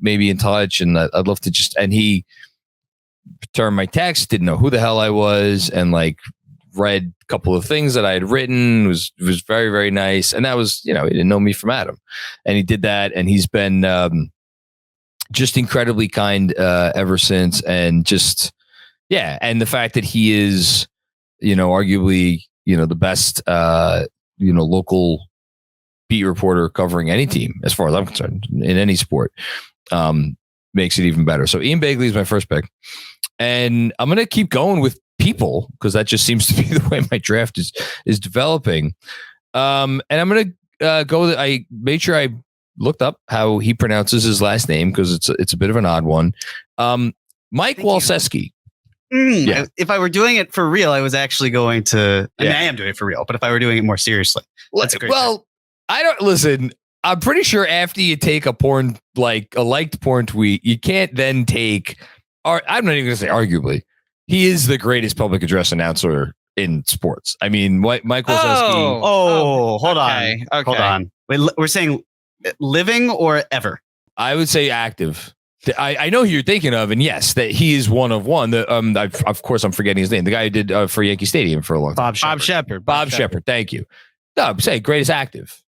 maybe in touch? And I'd love to and he returned my text, didn't know who the hell I was, and read a couple of things that I had written. It was very, very nice. And that was, he didn't know me from Adam. And he did that. And he's been, just incredibly kind ever since, and just and the fact that he is arguably, the best, local beat reporter covering any team, as far as I'm concerned, in any sport, makes it even better. So Ian Begley is my first pick. And I'm going to keep going with people because that just seems to be the way my draft is developing. And I'm going to go. I made sure I looked up how he pronounces his last name because it's a bit of an odd one. Mike Walczewski. Yeah. If I were doing it for real, I was actually going to. I mean, I am doing it for real, but if I were doing it more seriously, that's a great. Well, I don't listen. I'm pretty sure after you take a liked porn tweet, you can't then take. Or I'm not even going to say arguably. He is the greatest public address announcer in sports. I mean, Mike Walczewski. Hold on. Hold on. Wait, we're saying living or ever? I would say active. I know who you're thinking of, and yes, that he is one of one. Of course, I'm forgetting his name. The guy who did for Yankee Stadium for a long time. Bob Shepard. Bob Shepard. Thank you. No, I'm saying greatest active.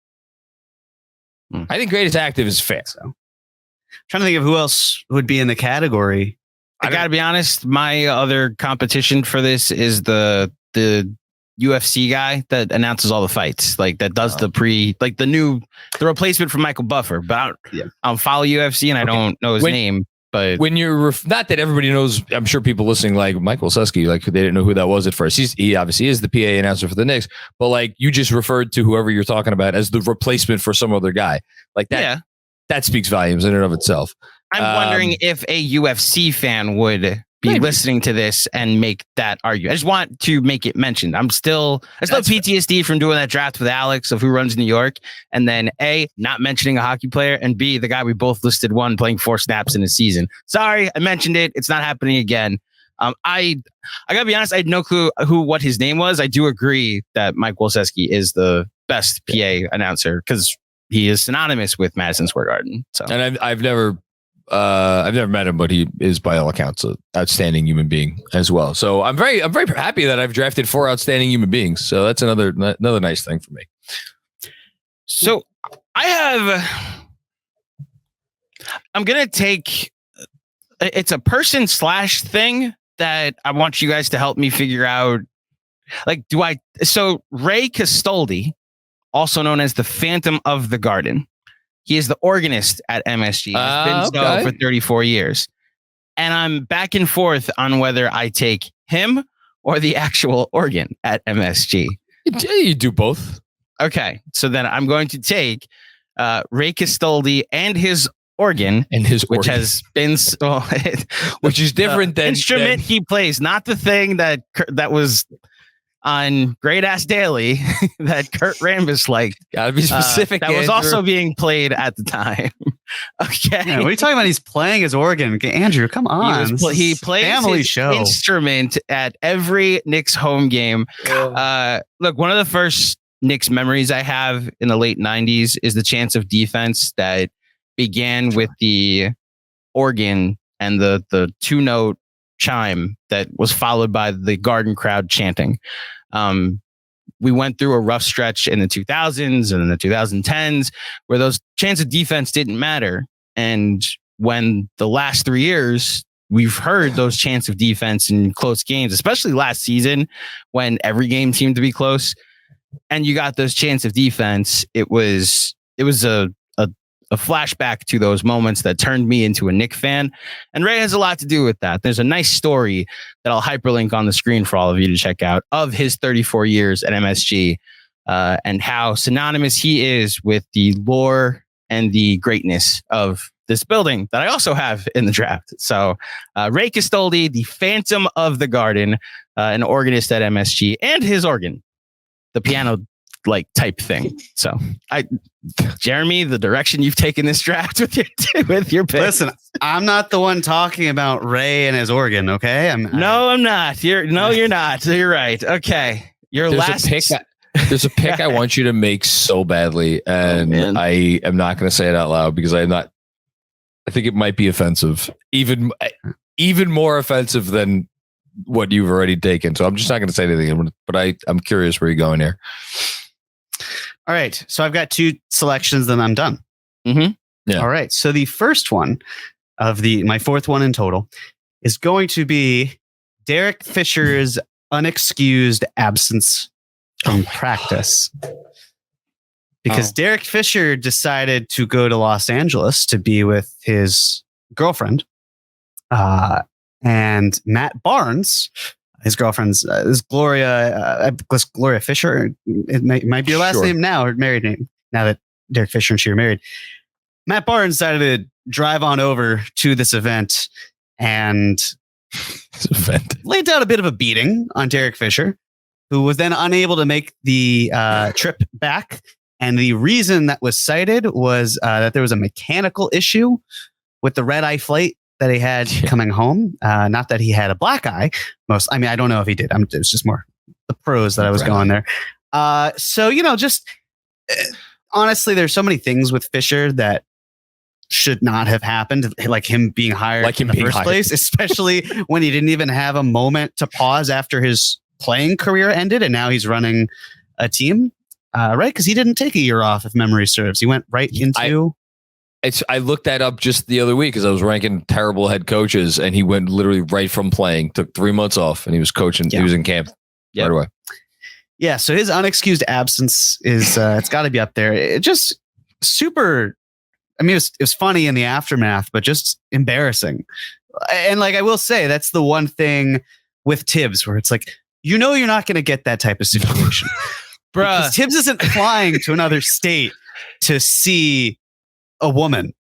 I think greatest active is fair. So, trying to think of who else would be in the category. I got to be honest. My other competition for this is the UFC guy that announces all the fights, like that does the replacement for Michael Buffer. But I don't follow UFC and I don't know his name. But when you're not that everybody knows, I'm sure people listening like Michael Walczewski, like they didn't know who that was at first. He obviously is the PA announcer for the Knicks, but like you just referred to whoever you're talking about as the replacement for some other guy like that. Yeah. That speaks volumes in and of itself. I'm wondering if a UFC fan would be listening to this and make that argument. I just want to make it mentioned. I still PTSD from doing that draft with Alex of who runs New York, and then A, not mentioning a hockey player, and B, the guy we both listed playing 4 snaps in a season. Sorry, I mentioned it. It's not happening again. I gotta be honest. I had no clue what his name was. I do agree that Mike Walczewski is the best PA announcer because he is synonymous with Madison Square Garden. So, and I've never met him, but he is by all accounts an outstanding human being as well. So I'm very happy that I've drafted 4 outstanding human beings. So that's another nice thing for me. So I'm going to take, it's a person / thing that I want you guys to help me figure out. Like, so Ray Castoldi, also known as the Phantom of the Garden. He is the organist at MSG. He's been so for 34 years. And I'm back and forth on whether I take him or the actual organ at MSG. You do both. Okay. So then I'm going to take Ray Castoldi and his organ, which has been which is different than instrument he plays, not the thing that was on Great Ass Daily that Kurt Rambis liked. Gotta be specific. That was also being played at the time. Okay. Yeah, what are you talking about? He's playing his organ. Andrew, come on. He plays family his show instrument at every Knicks home game. Look, one of the first Knicks memories I have in the late 90s is the chance of defense that began with the organ and the 2-note chime that was followed by the Garden crowd chanting. We went through a rough stretch in the 2000s and in the 2010s where those chants of defense didn't matter. And when the last 3 years, we've heard those chants of defense in close games, especially last season when every game seemed to be close. And you got those chants of defense. It was a flashback to those moments that turned me into a Knicks fan. And Ray has a lot to do with that. There's a nice story that I'll hyperlink on the screen for all of you to check out of his 34 years at MSG and how synonymous he is with the lore and the greatness of this building that I also have in the draft. So Ray Castoldi, the Phantom of the Garden, an organist at MSG, and his organ, the piano type thing. So Jeremy, the direction you've taken this draft with your pick. Listen, I'm not the one talking about Ray and his organ. Okay. I'm not. You're not. So you're right. Okay. There's a pick I want you to make so badly. And I am not going to say it out loud because I think it might be offensive, even more offensive than what you've already taken. So I'm just not going to say anything, but I'm curious where you're going here. All right. So I've got 2 selections, then I'm done. Mm-hmm. Yeah. All right. So the first one of my 4th one in total is going to be Derek Fisher's unexcused absence from practice. Because Derek Fisher decided to go to Los Angeles to be with his girlfriend. And Matt Barnes, his girlfriend's is Gloria Fisher. It might be her last name now, her married name, now that Derek Fisher and she are married. Matt Barnes decided to drive on over to this event and laid down a bit of a beating on Derek Fisher, who was then unable to make the trip back. And the reason that was cited was that there was a mechanical issue with the red eye flight that he had coming home. Not that he had a black eye. I don't know if he did. It was just more the pros that I was going there. So, just honestly, there's so many things with Fisher that should not have happened, like him being hired in the first place, especially when he didn't even have a moment to pause after his playing career ended, and now he's running a team. Right, because he didn't take a year off, if memory serves. He went right into. I looked that up just the other week because I was ranking terrible head coaches, and he went literally right from playing. Took 3 months off, and he was coaching. Yeah. He was in camp right away. Yeah, so his unexcused absence is it's got to be up there. It just super. I mean, it was funny in the aftermath, but just embarrassing. And I will say, that's the one thing with Tibbs where it's like, you're not going to get that type of situation. Because Tibbs isn't flying to another state to see a woman.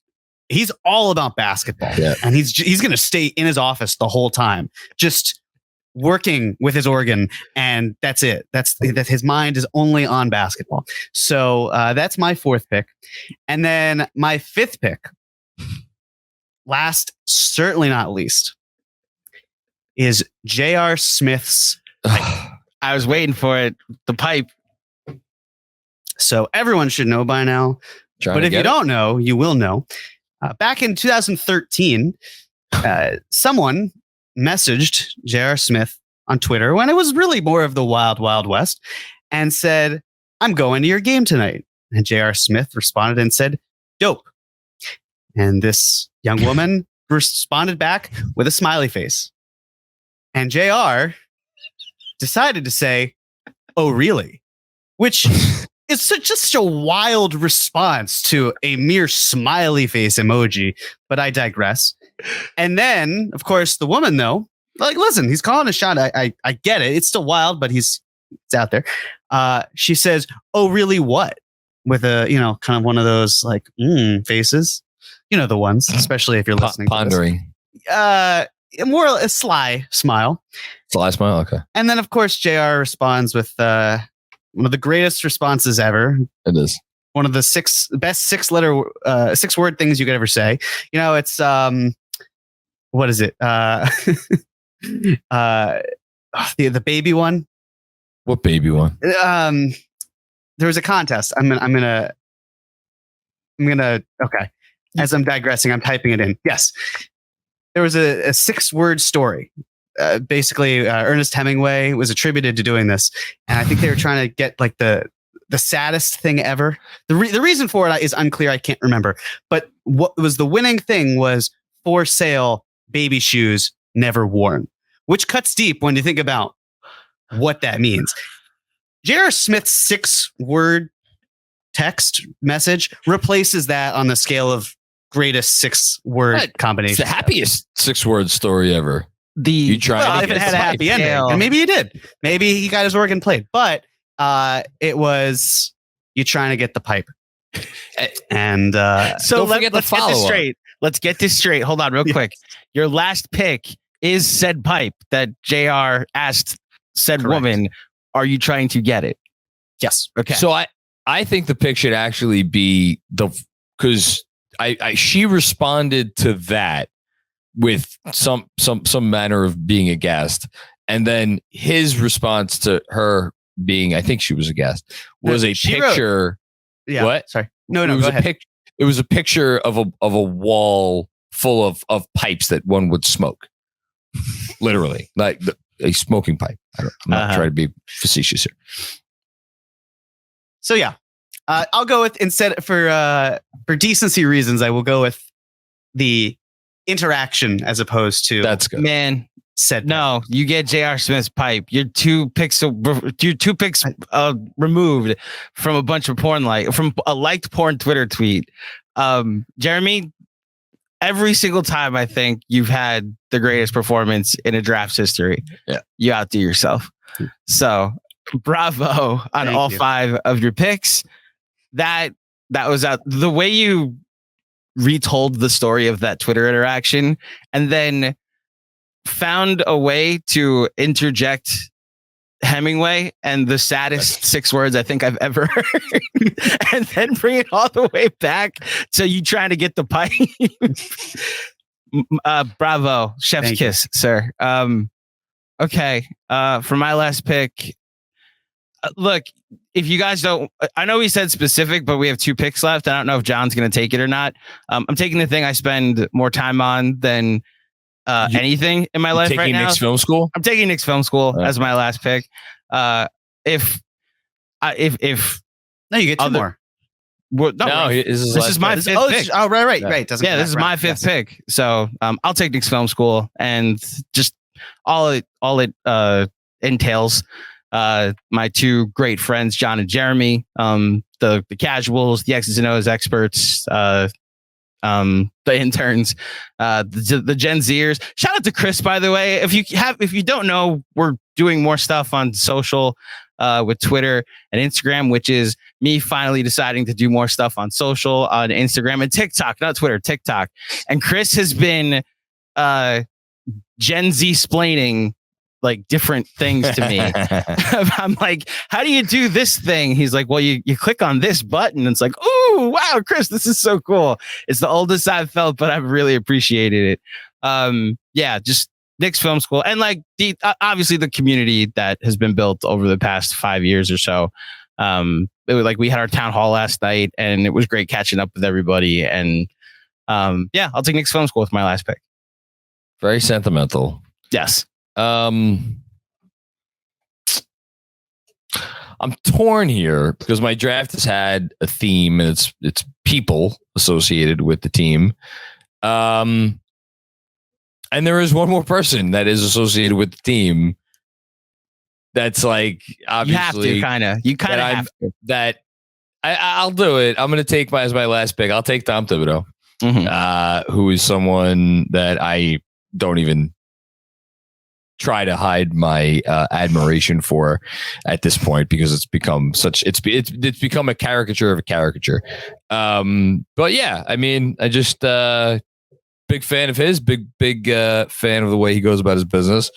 He's all about basketball, and he's going to stay in his office the whole time, just working with his organ, and that's it. That his mind is only on basketball. So that's my fourth pick, and then my fifth pick, last certainly not least, is J.R. Smith's pipe. I was waiting for it. The pipe. So everyone should know by now, but if you don't know, you will know. Back in 2013, someone messaged J.R. Smith on Twitter when it was really more of the wild, wild west and said, "I'm going to your game tonight." And J.R. Smith responded and said, "Dope." And this young woman responded back with a smiley face. And J.R. decided to say, "Oh, really?" Which it's just a wild response to a mere smiley face emoji, but I digress. And then, of course, the woman, though, listen, he's calling a shot. I get it. It's still wild, but it's out there. She says, "Oh, really? What?" With a, kind of one of those faces, the ones, especially if you're listening. Pondering. More a sly smile. Sly smile. Okay. And then, of course, JR responds with, one of the greatest responses ever. It is one of the best six word things you could ever say. It's what is it? The baby one. What baby one? There was a contest. I'm gonna. Okay. As I'm digressing, I'm typing it in. Yes, there was a 6-word story. Basically, Ernest Hemingway was attributed to doing this, and I think they were trying to get the saddest thing ever. The reason for it is unclear. I can't remember. But what was the winning thing was "for sale baby shoes never worn," which cuts deep when you think about what that means. J.R. Smith's 6-word text message replaces that on the scale of greatest 6-word combination. It's the happiest 6-word story ever. If it had a happy ending, and maybe he did. Maybe he got his organ played, but it was you trying to get the pipe. And so let's get this straight. Let's get this straight. Hold on, real quick. Your last pick is said pipe that JR asked said Correct. Woman, "Are you trying to get it?" Yes. Okay. So I think the pick should actually be because she responded to that with some manner of being aghast, and then his response to her being, I think she was aghast, was a picture. Yeah. What? Sorry. No. It was go ahead. It was a picture of a wall full of pipes that one would smoke, literally, like a smoking pipe. I'm not trying to be facetious here. So yeah, I'll go with, instead for decency reasons, I will go with the interaction as opposed to that's good. Man, said no, you get J.R. Smith's pipe. You're two picks removed from a bunch of porn from a liked porn Twitter tweet. Jeremy, every single time I think you've had the greatest performance in a draft's history. Yeah. You outdo yourself. So bravo on all 5 of your picks. That was out. The way you retold the story of that Twitter interaction and then found a way to interject Hemingway and the saddest 6 words I think I've ever heard, and then bring it all the way back to you trying to get the pipe. Bravo, chef's kiss, sir. Okay. For my last pick, look, if you guys don't, I know we said specific, but we have 2 picks left. I don't know if John's going to take it or not. I'm taking the thing I spend more time on than anything in my life right now. Knicks Film School? I'm taking Knicks Film School as my last pick. If no, you get 2 more. Well, no, this is my 5th pick. Oh, right. This is my 5th pick. So I'll take Knicks Film School and just all it entails. My 2 great friends, John and Jeremy, the casuals, the X's and O's experts, the interns, the Gen Zers. Shout out to Chris, by the way. If you don't know, we're doing more stuff on social with Twitter and Instagram, which is me finally deciding to do more stuff on social, on Instagram and TikTok, not Twitter, TikTok. And Chris has been Gen Z splaining like different things to me. I'm like, how do you do this thing? He's like, well, you click on this button. And it's like, oh, wow, Chris, this is so cool. It's the oldest I've felt, but I've really appreciated it. Yeah, just Knicks Film School. And like obviously the community that has been built over the past 5 years or so. It was like we had our town hall last night and it was great catching up with everybody. And yeah, I'll take Knicks Film School with my last pick. Very sentimental. Yes. I'm torn here because my draft has had a theme and it's people associated with the team. And there is one more person that is associated with the team. That's like, obviously you kind of have to. That I'll do it. I'm going to take as my last pick. I'll take Tom Thibodeau, who is someone that I don't even try to hide my admiration for at this point because it's become it's become a caricature of a caricature. But yeah, I mean, I just big fan of his, big fan of the way he goes about his business.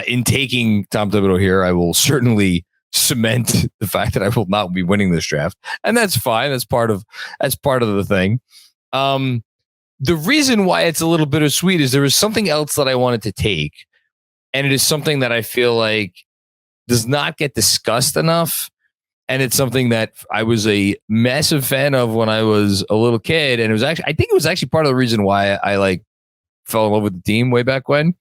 In taking Tom Thibodeau here, I will certainly cement the fact that I will not be winning this draft, and that's fine. That's part of the thing. The reason why it's a little bittersweet is there was something else that I wanted to take. And it is something that I feel like does not get discussed enough. And it's something that I was a massive fan of when I was a little kid. And I think it was actually part of the reason why I like fell in love with the team way back when.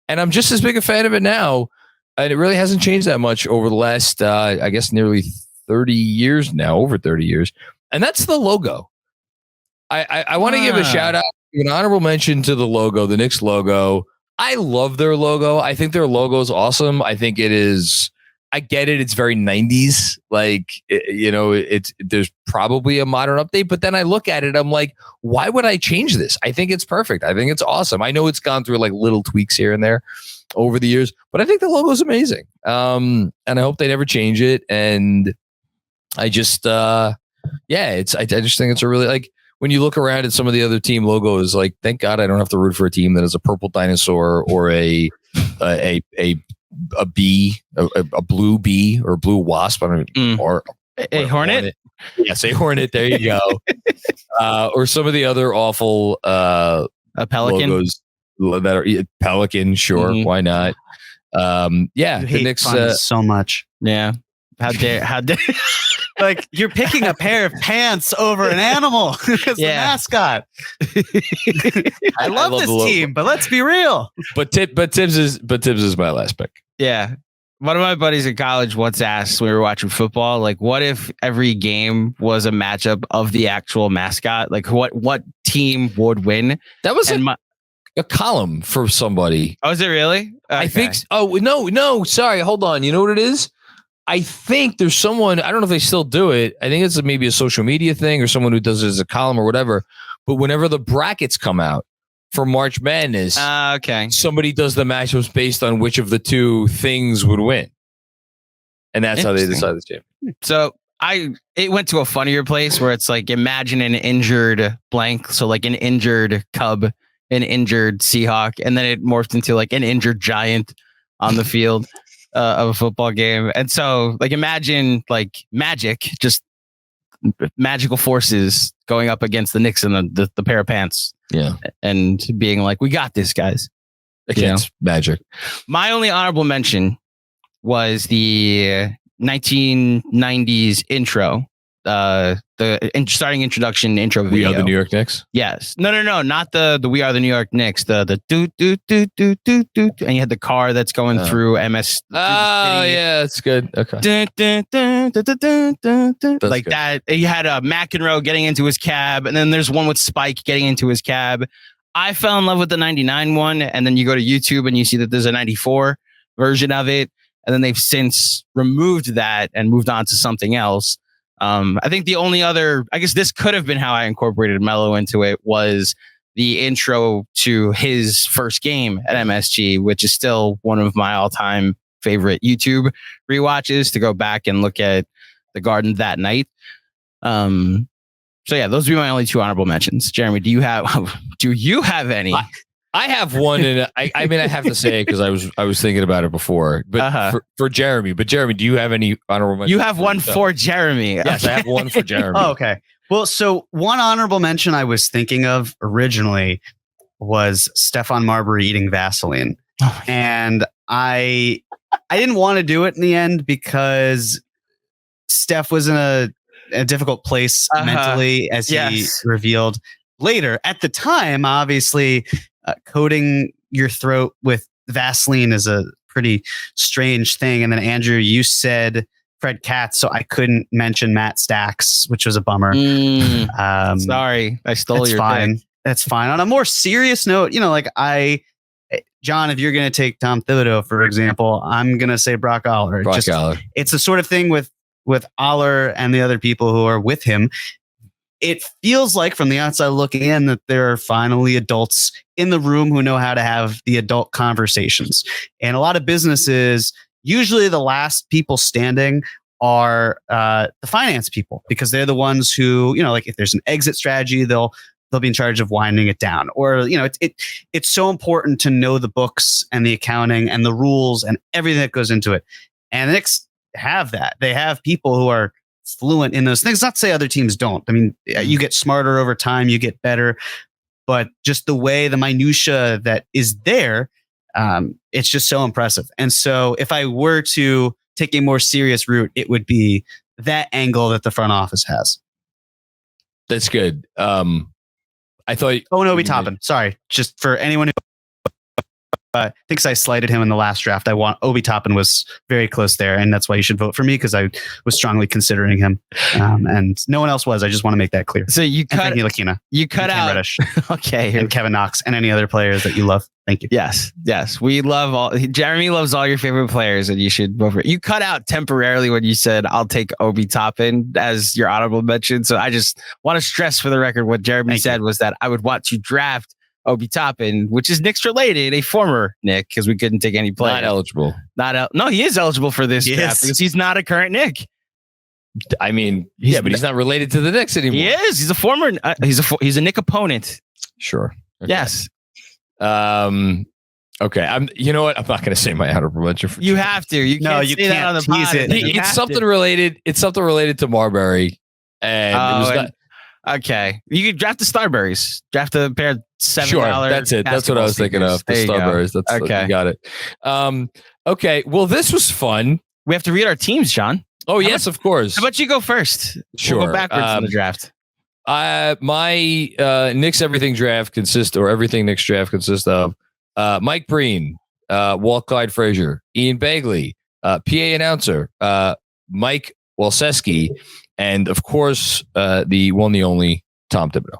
And I'm just as big a fan of it now. And it really hasn't changed that much over the last, I guess, nearly 30 years now, over 30 years. And that's the logo. I want to give a shout out, an honorable mention to the logo, the Knicks logo. I love their logo. I think their logo is awesome. I think it is. I get it. It's very 90s. Like, there's probably a modern update, but then I look at it. I'm like, why would I change this? I think it's perfect. I think it's awesome. I know it's gone through like little tweaks here and there over the years, but I think the logo is amazing. And I hope they never change it. And I just, I just think it's a really like, when you look around at some of the other team logos, like, thank God I don't have to root for a team that is a purple dinosaur or a bee, a blue bee or a blue wasp, or a hornet. Yes, a hornet. There you go. Or some of the other awful a pelican logos that are pelican. Sure, why not? The Knicks so much. Yeah. How dare like you're picking a pair of pants over an animal as the mascot. I love this team, but let's be real. But Tibbs is my last pick. Yeah. One of my buddies in college once asked when we were watching football, like, what if every game was a matchup of the actual mascot? Like what team would win? That was a column for somebody. Oh, is it really? Okay. I think. Oh no. Sorry, hold on. You know what it is? I think there's someone. I don't know if they still do it. I think it's maybe a social media thing or someone who does it as a column or whatever. But whenever the brackets come out for March Madness, okay, somebody does the matchups based on which of the two things would win, and that's how they decide the champion. So it went to a funnier place where it's like, imagine an injured blank. So like an injured Cub, an injured Seahawk, and then it morphed into like an injured Giant on the field of a football game. And so like, imagine like magic, just magical forces going up against the Knicks and the pair of pants. Yeah. And being like, we got this, guys. Against Magic. My only honorable mention was the 1990s intro, the starting introduction intro video. We Are the New York Knicks? Yes. No, not the We Are the New York Knicks. The do do do do do do, and you had the car that's going through MS. Oh yeah, it's good. Okay. Dun, dun, dun, dun, dun, dun, dun, dun. Like good. that. You had McEnroe getting into his cab, and then there's one with Spike getting into his cab. I fell in love with the 99 one, and then you go to YouTube and you see that there's a 94 version of it. And then they've since removed that and moved on to something else. I think the only other, I guess this could have been how I incorporated Melo into it, was the intro to his first game at MSG, which is still one of my all-time favorite YouTube rewatches, to go back and look at the Garden that night. So yeah, those would be my only two honorable mentions. Jeremy, do you have any? I have one, and I mean, I have to say it because I was thinking about it before, but for Jeremy. But Jeremy, do you have any honorable mentions? You have one for Jeremy. Yes, I have one for Jeremy. Oh, okay. Well, so one honorable mention I was thinking of originally was Stephon Marbury eating Vaseline, and I didn't want to do it in the end because Steph was in a difficult place mentally, as he revealed later. At the time, obviously, coating your throat with Vaseline is a pretty strange thing. And then Andrew, you said Fred Katz, so I couldn't mention Matt Stacks, which was a bummer. Sorry, I stole your fine. pick. That's fine. On a more serious note, John, if you're going to take Tom Thibodeau, for example, I'm going to say Brock Aller. It's the sort of thing with Aller and the other people who are with him. It feels like from the outside looking in that there are finally adults in the room who know how to have the adult conversations. And a lot of businesses, usually the last people standing are the finance people, because they're the ones who, like if there's an exit strategy, they'll be in charge of winding it down. Or, it's so important to know the books and the accounting and the rules and everything that goes into it. And the Knicks have that. They have people who are fluent in those things. Not to say other teams don't. I mean, you get smarter over time, you get better, but just the way, the minutia that is there, it's just so impressive. And so if I were to take a more serious route, it would be that angle that the front office has. That's good. I thought Obi Toppin. Sorry, just for anyone who thinks I slighted him in the last draft. Obi Toppin was very close there, and that's why you should vote for me, because I was strongly considering him, and no one else was. I just want to make that clear. So you cut Lakina, you cut out Reddish, okay, and Kevin Knox, and any other players that you love. Thank you. Yes, we love all. Jeremy loves all your favorite players, and you should vote for it. You cut out temporarily when you said I'll take Obi Toppin as your honorable mention. So I just want to stress for the record what Jeremy said was that I would want to draft Obi Toppin, which is Knicks related, a former Knick, because we couldn't take any player. Not eligible. No, he is eligible for this draft because he's not a current Knick. I mean, but he's not related to the Knicks anymore. He is. He's a former. He's a Knick opponent. Sure. Okay. Yes. Okay. You know what? I'm not going to say my honorable mention. You have to. You can't say that on the pod. It's something related. It's something related to Marbury, and it was not. Okay, you could draft the Starberries. Draft a pair of $7. Sure, that's it. That's what I was thinking of. The Starberries. That's okay. You got it. Okay. Well, this was fun. We have to read our teams, John. Oh, yes, of course. How about you go first? Sure. We'll go backwards in the draft. My Knicks everything Knicks draft consists of Mike Breen, Walt Clyde Frazier, Ian Bagley, PA announcer, Mike Walseski, and of course, the one, the only Tom Thibodeau.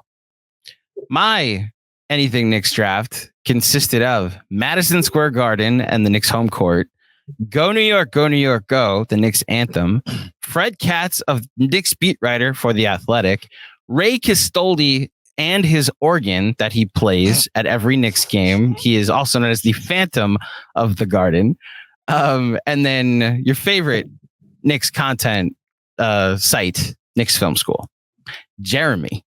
My anything Knicks draft consisted of Madison Square Garden and the Knicks home court, Go New York, Go, the Knicks anthem, Fred Katz of Knicks beat writer for The Athletic, Ray Cistoldi and his organ that he plays at every Knicks game. He is also known as the Phantom of the Garden. And then your favorite Knicks content site, Knicks Film School. Jeremy.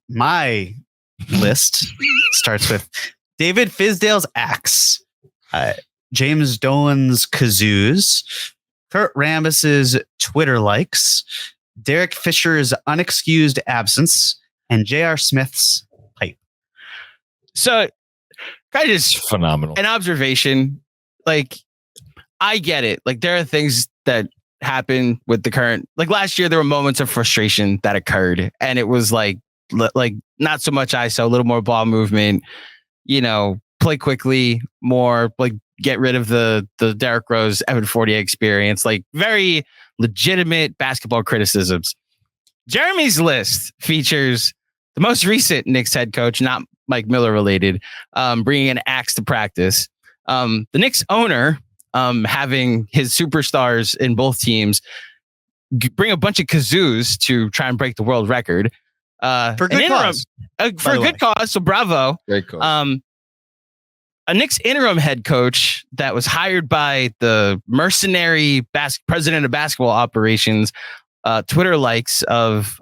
My list starts with David Fizdale's axe, James Dolan's kazoos, Kurt Rambis's Twitter likes, Derek Fisher's unexcused absence, and J.R. Smith's pipe. So, kind of just Phenomenal. an observation. Like, I get it. Like, there are things that happen with the current. Like last year, there were moments of frustration that occurred, and it was like not so much ISO, a little more ball movement. Play quickly, more like get rid of the Derrick Rose, Evan Fournier experience. Like very legitimate basketball criticisms. Jeremy's list features the most recent Knicks head coach, not Mike Miller related, bringing an axe to practice. The Knicks owner having his superstars in both teams bring a bunch of kazoos to try and break the world record. For good cause. For a good cause. So bravo. Great cause. A Knicks interim head coach that was hired by the mercenary president of basketball operations, Twitter likes of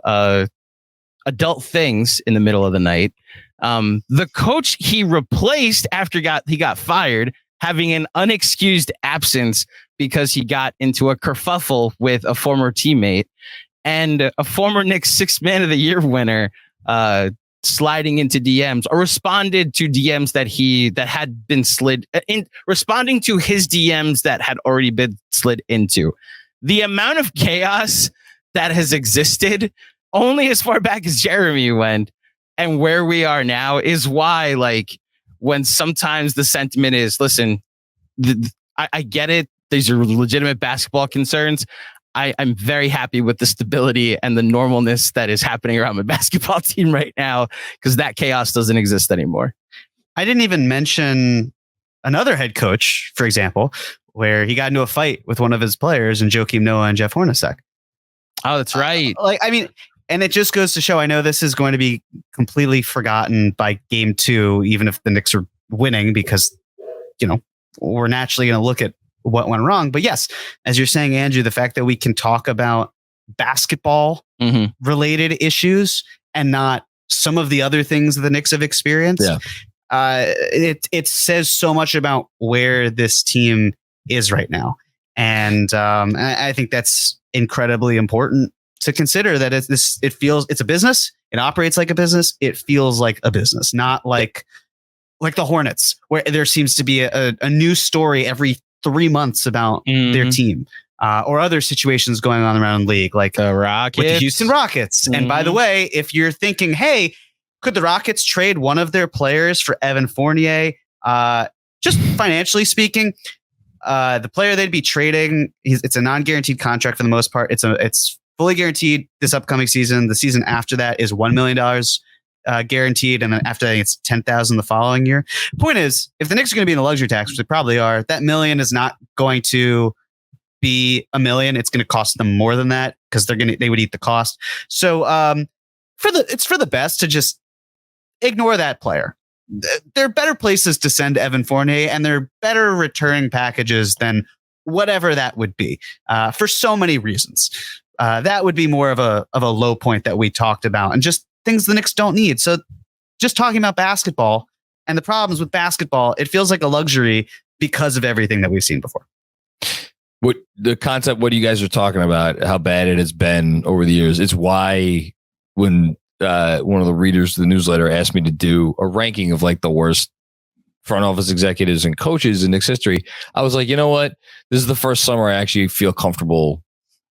adult things in the middle of the night. The coach he replaced after he got fired, having an unexcused absence because he got into a kerfuffle with a former teammate, and a former Knicks Sixth Man of the Year winner sliding into DMs or responded to DMs that had been slid in, responding to his DMs that had already been slid into. The amount of chaos that has existed only as far back as Jeremy went and where we are now is why, like, when sometimes the sentiment is, listen, I get it. These are legitimate basketball concerns. I'm very happy with the stability and the normalness that is happening around my basketball team right now, because that chaos doesn't exist anymore. I didn't even mention another head coach, for example, where he got into a fight with one of his players and Joakim Noah and Jeff Hornacek. Oh, that's right. And it just goes to show, I know this is going to be completely forgotten by game 2, even if the Knicks are winning, because, we're naturally going to look at what went wrong. But yes, as you're saying, Andrew, the fact that we can talk about basketball related issues and not some of the other things that the Knicks have experienced, it says so much about where this team is right now. And I think that's incredibly important to consider, that it's a business. It operates like a business. It feels like a business, not like the Hornets, where there seems to be a new story every 3 months about their team, or other situations going on around the league, like the Rockets, with the Houston Rockets. And by the way, if you're thinking, hey, could the Rockets trade one of their players for Evan Fournier? Just financially speaking, the player they'd be trading, it's a non-guaranteed contract for the most part. It's fully guaranteed this upcoming season. The season after that is $1 million guaranteed, and then after that it's $10,000 the following year. Point is, if the Knicks are going to be in the luxury tax, which they probably are, that $1 million is not going to be $1 million. It's going to cost them more than that, because they would eat the cost. So it's for the best to just ignore that player. There are better places to send Evan Fournier, and there are better returning packages than whatever that would be, for so many reasons. That would be more of a low point that we talked about, and just things the Knicks don't need. So just talking about basketball and the problems with basketball, it feels like a luxury because of everything that we've seen before. What you guys are talking about, how bad it has been over the years, it's why when one of the readers of the newsletter asked me to do a ranking of like the worst front office executives and coaches in Knicks history, I was like, you know what? This is the first summer I actually feel comfortable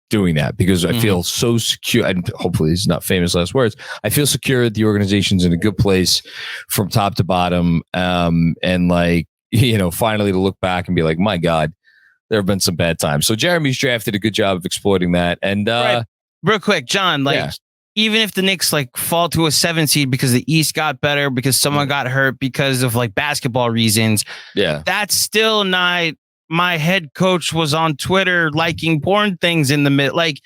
doing that, because I feel so secure. And hopefully it's not famous last words. I feel secure that the organization's in a good place from top to bottom. And finally to look back and be like, my God, there have been some bad times. So Jeremy's draft did a good job of exploiting that. And real quick, John, even if the Knicks like fall to a 7 seed because the East got better, because someone got hurt because of like basketball reasons, that's still not my head coach was on Twitter liking porn things in the mid. Like,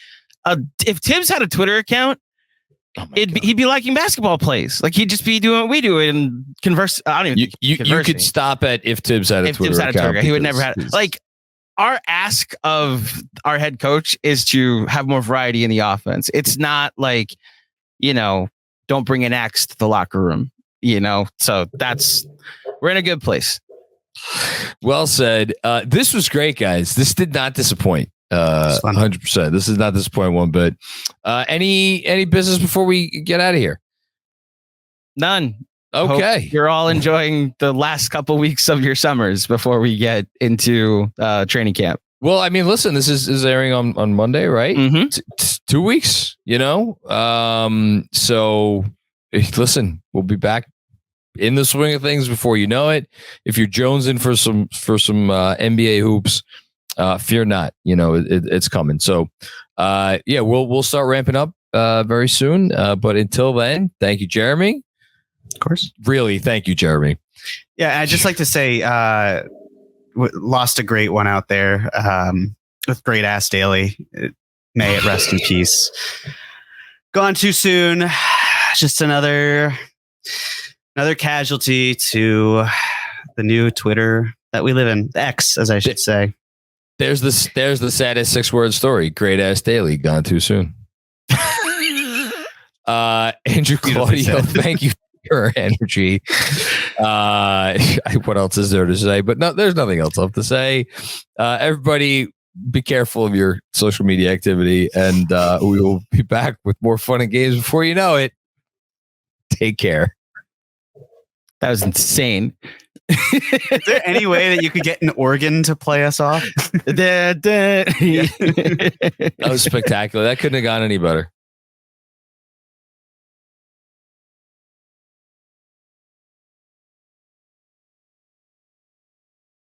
if Tibbs had a Twitter account, he'd be liking basketball plays. Like, he'd just be doing what we do and converse. I don't even. You could stop at if Tibbs had a Twitter account. He would never have. Like, our ask of our head coach is to have more variety in the offense. It's not like, don't bring an axe to the locker room, So we're in a good place. Well said. This was great, guys. This did not disappoint. 100%. This is not disappointing one bit. Any business before we get out of here? None. Okay. Hope you're all enjoying the last couple weeks of your summers before we get into training camp. Well, I mean, listen, this is airing on Monday, right? Mm-hmm. 2 weeks, So listen, we'll be back in the swing of things before you know it. If you're jonesing for some NBA hoops, fear not. It's coming. So, we'll start ramping up very soon. But until then, thank you, Jeremy. Of course. Really, thank you, Jeremy. Yeah, I'd just like to say, lost a great one out there with Great Ass Daily. May it rest in peace. Gone too soon. Just another casualty to the new Twitter that we live in. X, as I should say. There's the saddest 6-word story. Great Ass Daily gone too soon. Andrew Claudio, thank you for your energy. What else is there to say? But no, there's nothing else left to say. Everybody, be careful of your social media activity, and we will be back with more fun and games before you know it. Take care. That was insane. Is there any way that you could get an organ to play us off? That was spectacular. That couldn't have gone any better.